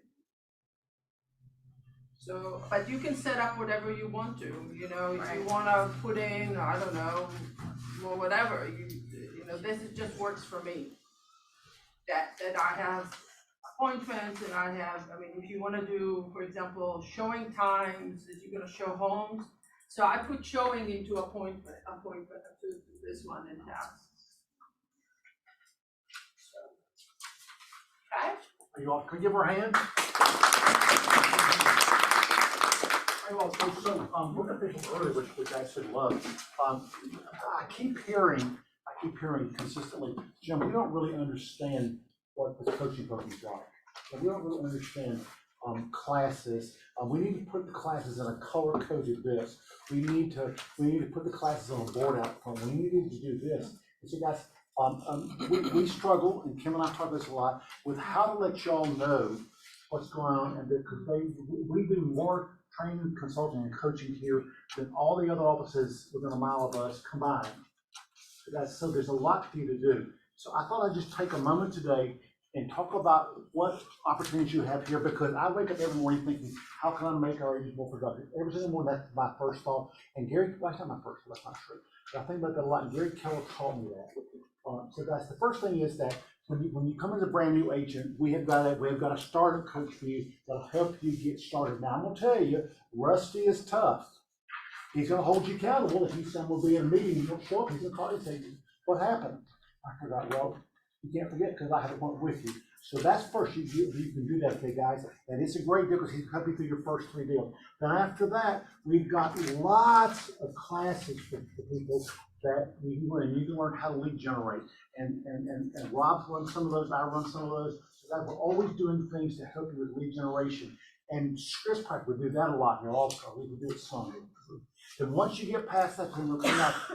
So, but you can set up whatever you want to, if you wanna put in, I don't know, or whatever, this just works for me. That I have appointments and if you wanna do, for example, showing times, that you're gonna show homes. So I put showing into appointment to this one in tasks. Okay? Are you all, can we give her a hand? Hey, well, we're gonna finish early, which I should love. I keep hearing consistently, Jim, we don't really understand what this coaching program is like. And we don't really understand, classes. We need to put the classes in a color-coded this. We need to put the classes on a board out front. We need to do this. And so guys, we struggle, and Kim and I talk this a lot, with how to let y'all know what's going on, and because we do more training, consulting, and coaching here than all the other offices within a mile of us combined. So there's a lot for you to do. So I thought I'd just take a moment today and talk about what opportunities you have here, because I wake up every morning thinking, how can I make our agents more productive? Every single morning, that's my first thought. And Gary, well, that's not my first thought, that's not true. But I think about that a lot, and Gary Keller taught me that. So guys, the first thing is that when you come as a brand new agent, we have got a startup coach for you that'll help you get started. Now I'm gonna tell you, Rusty is tough. He's gonna hold you accountable. If you say we'll be in a meeting, you don't show up, he's gonna call you and say, what happened? I forgot. Well, you can't forget because I have a point with you. So that's first, you can do that, okay, guys? And it's a great deal because he's helping you through your first 3 deals. Then after that, we've got lots of classes for people that you can learn how to lead generate. And Rob's run some of those, I run some of those. So that we're always doing things to help you with lead generation. And Chris Pike would do that a lot here also. We would do it some. And once you get past that,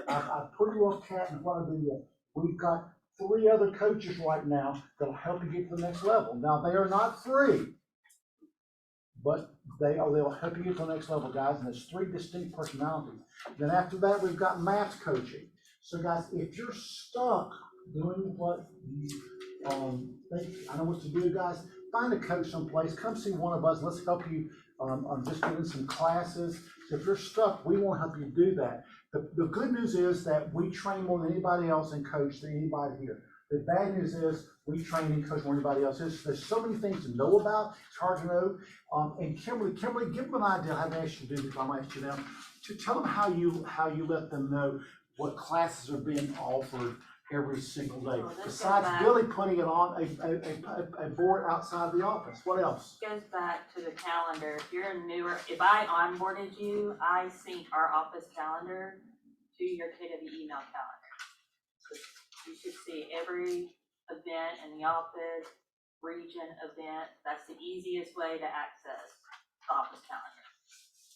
I put you on cat in front of the, we've got 3 other coaches right now that'll help you get to the next level. Now, they are not free, but they'll help you get to the next level, guys, and there's 3 distinct personalities. Then after that, we've got math coaching. So guys, if you're stuck doing what you think, I know what to do, guys, find a coach someplace, come see one of us, let's help you just getting some classes. So if you're stuck, we won't help you do that. The good news is that we train more than anybody else and coach than anybody here. The bad news is we train and coach more than anybody else. There's so many things to know about. It's hard to know. And Kimberly, give them an idea. I haven't asked you to do this, I'm going to ask you now. To tell them how you let them know what classes are being offered every single day. Besides Billy putting it on a board outside of the office. What else? Goes back to the calendar. If you're newer, if I onboarded you, I sync our office calendar to your KW email calendar. So you should see every event in the office, region event. That's the easiest way to access the office calendar.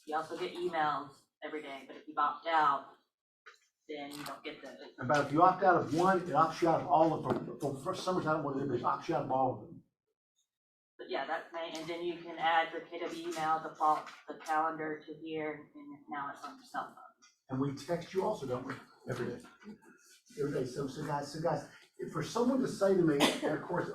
You also get emails every day, but if you opt out, then you don't get those. But if you opt out of one, it opts you out of all of them. For some reason, I don't want to do this, it opts you out of all of them. But yeah, that's main, and then you can add your KW email, default the calendar to here, and now it's on your cell phone. And we text you also, don't we? Every day. Every day. So guys, for someone to say to me, and of course,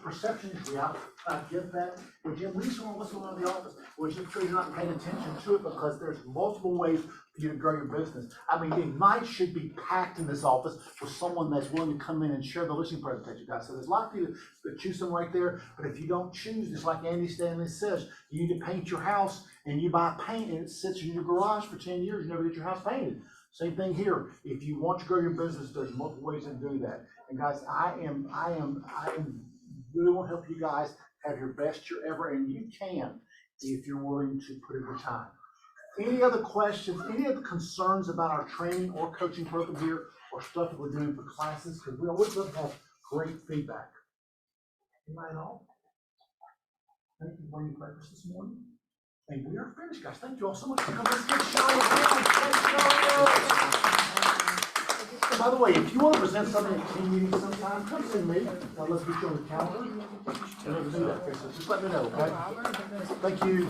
perception is reality. I get that. But Jim, we just want to what's going on in the office. Well, just because you're not paying attention to it, because there's multiple ways for you to grow your business. I mean, Ignite should be packed in this office with someone that's willing to come in and share the listing presentation, guys. So there's a lot for you to choose them right there. But if you don't choose, just like Andy Stanley says, you need to paint your house, and you buy paint and it sits in your garage for 10 years, you never get your house painted. Same thing here. If you want to grow your business, there's multiple ways to do that. And guys, I really want to help you guys have your best year ever, and you can if you're willing to put in the time. Any other questions, any other concerns about our training or coaching program here, or stuff that we're doing for classes? Because we always love to have great feedback. Anybody at all? Thank you for bringing breakfast this morning. And we are finished, guys. Thank you all so much for coming. Let's get And by the way, if you want to present something at team meeting sometime, come see me. Let's get you on the calendar. And let's do that. So just let me know, okay? Thank you.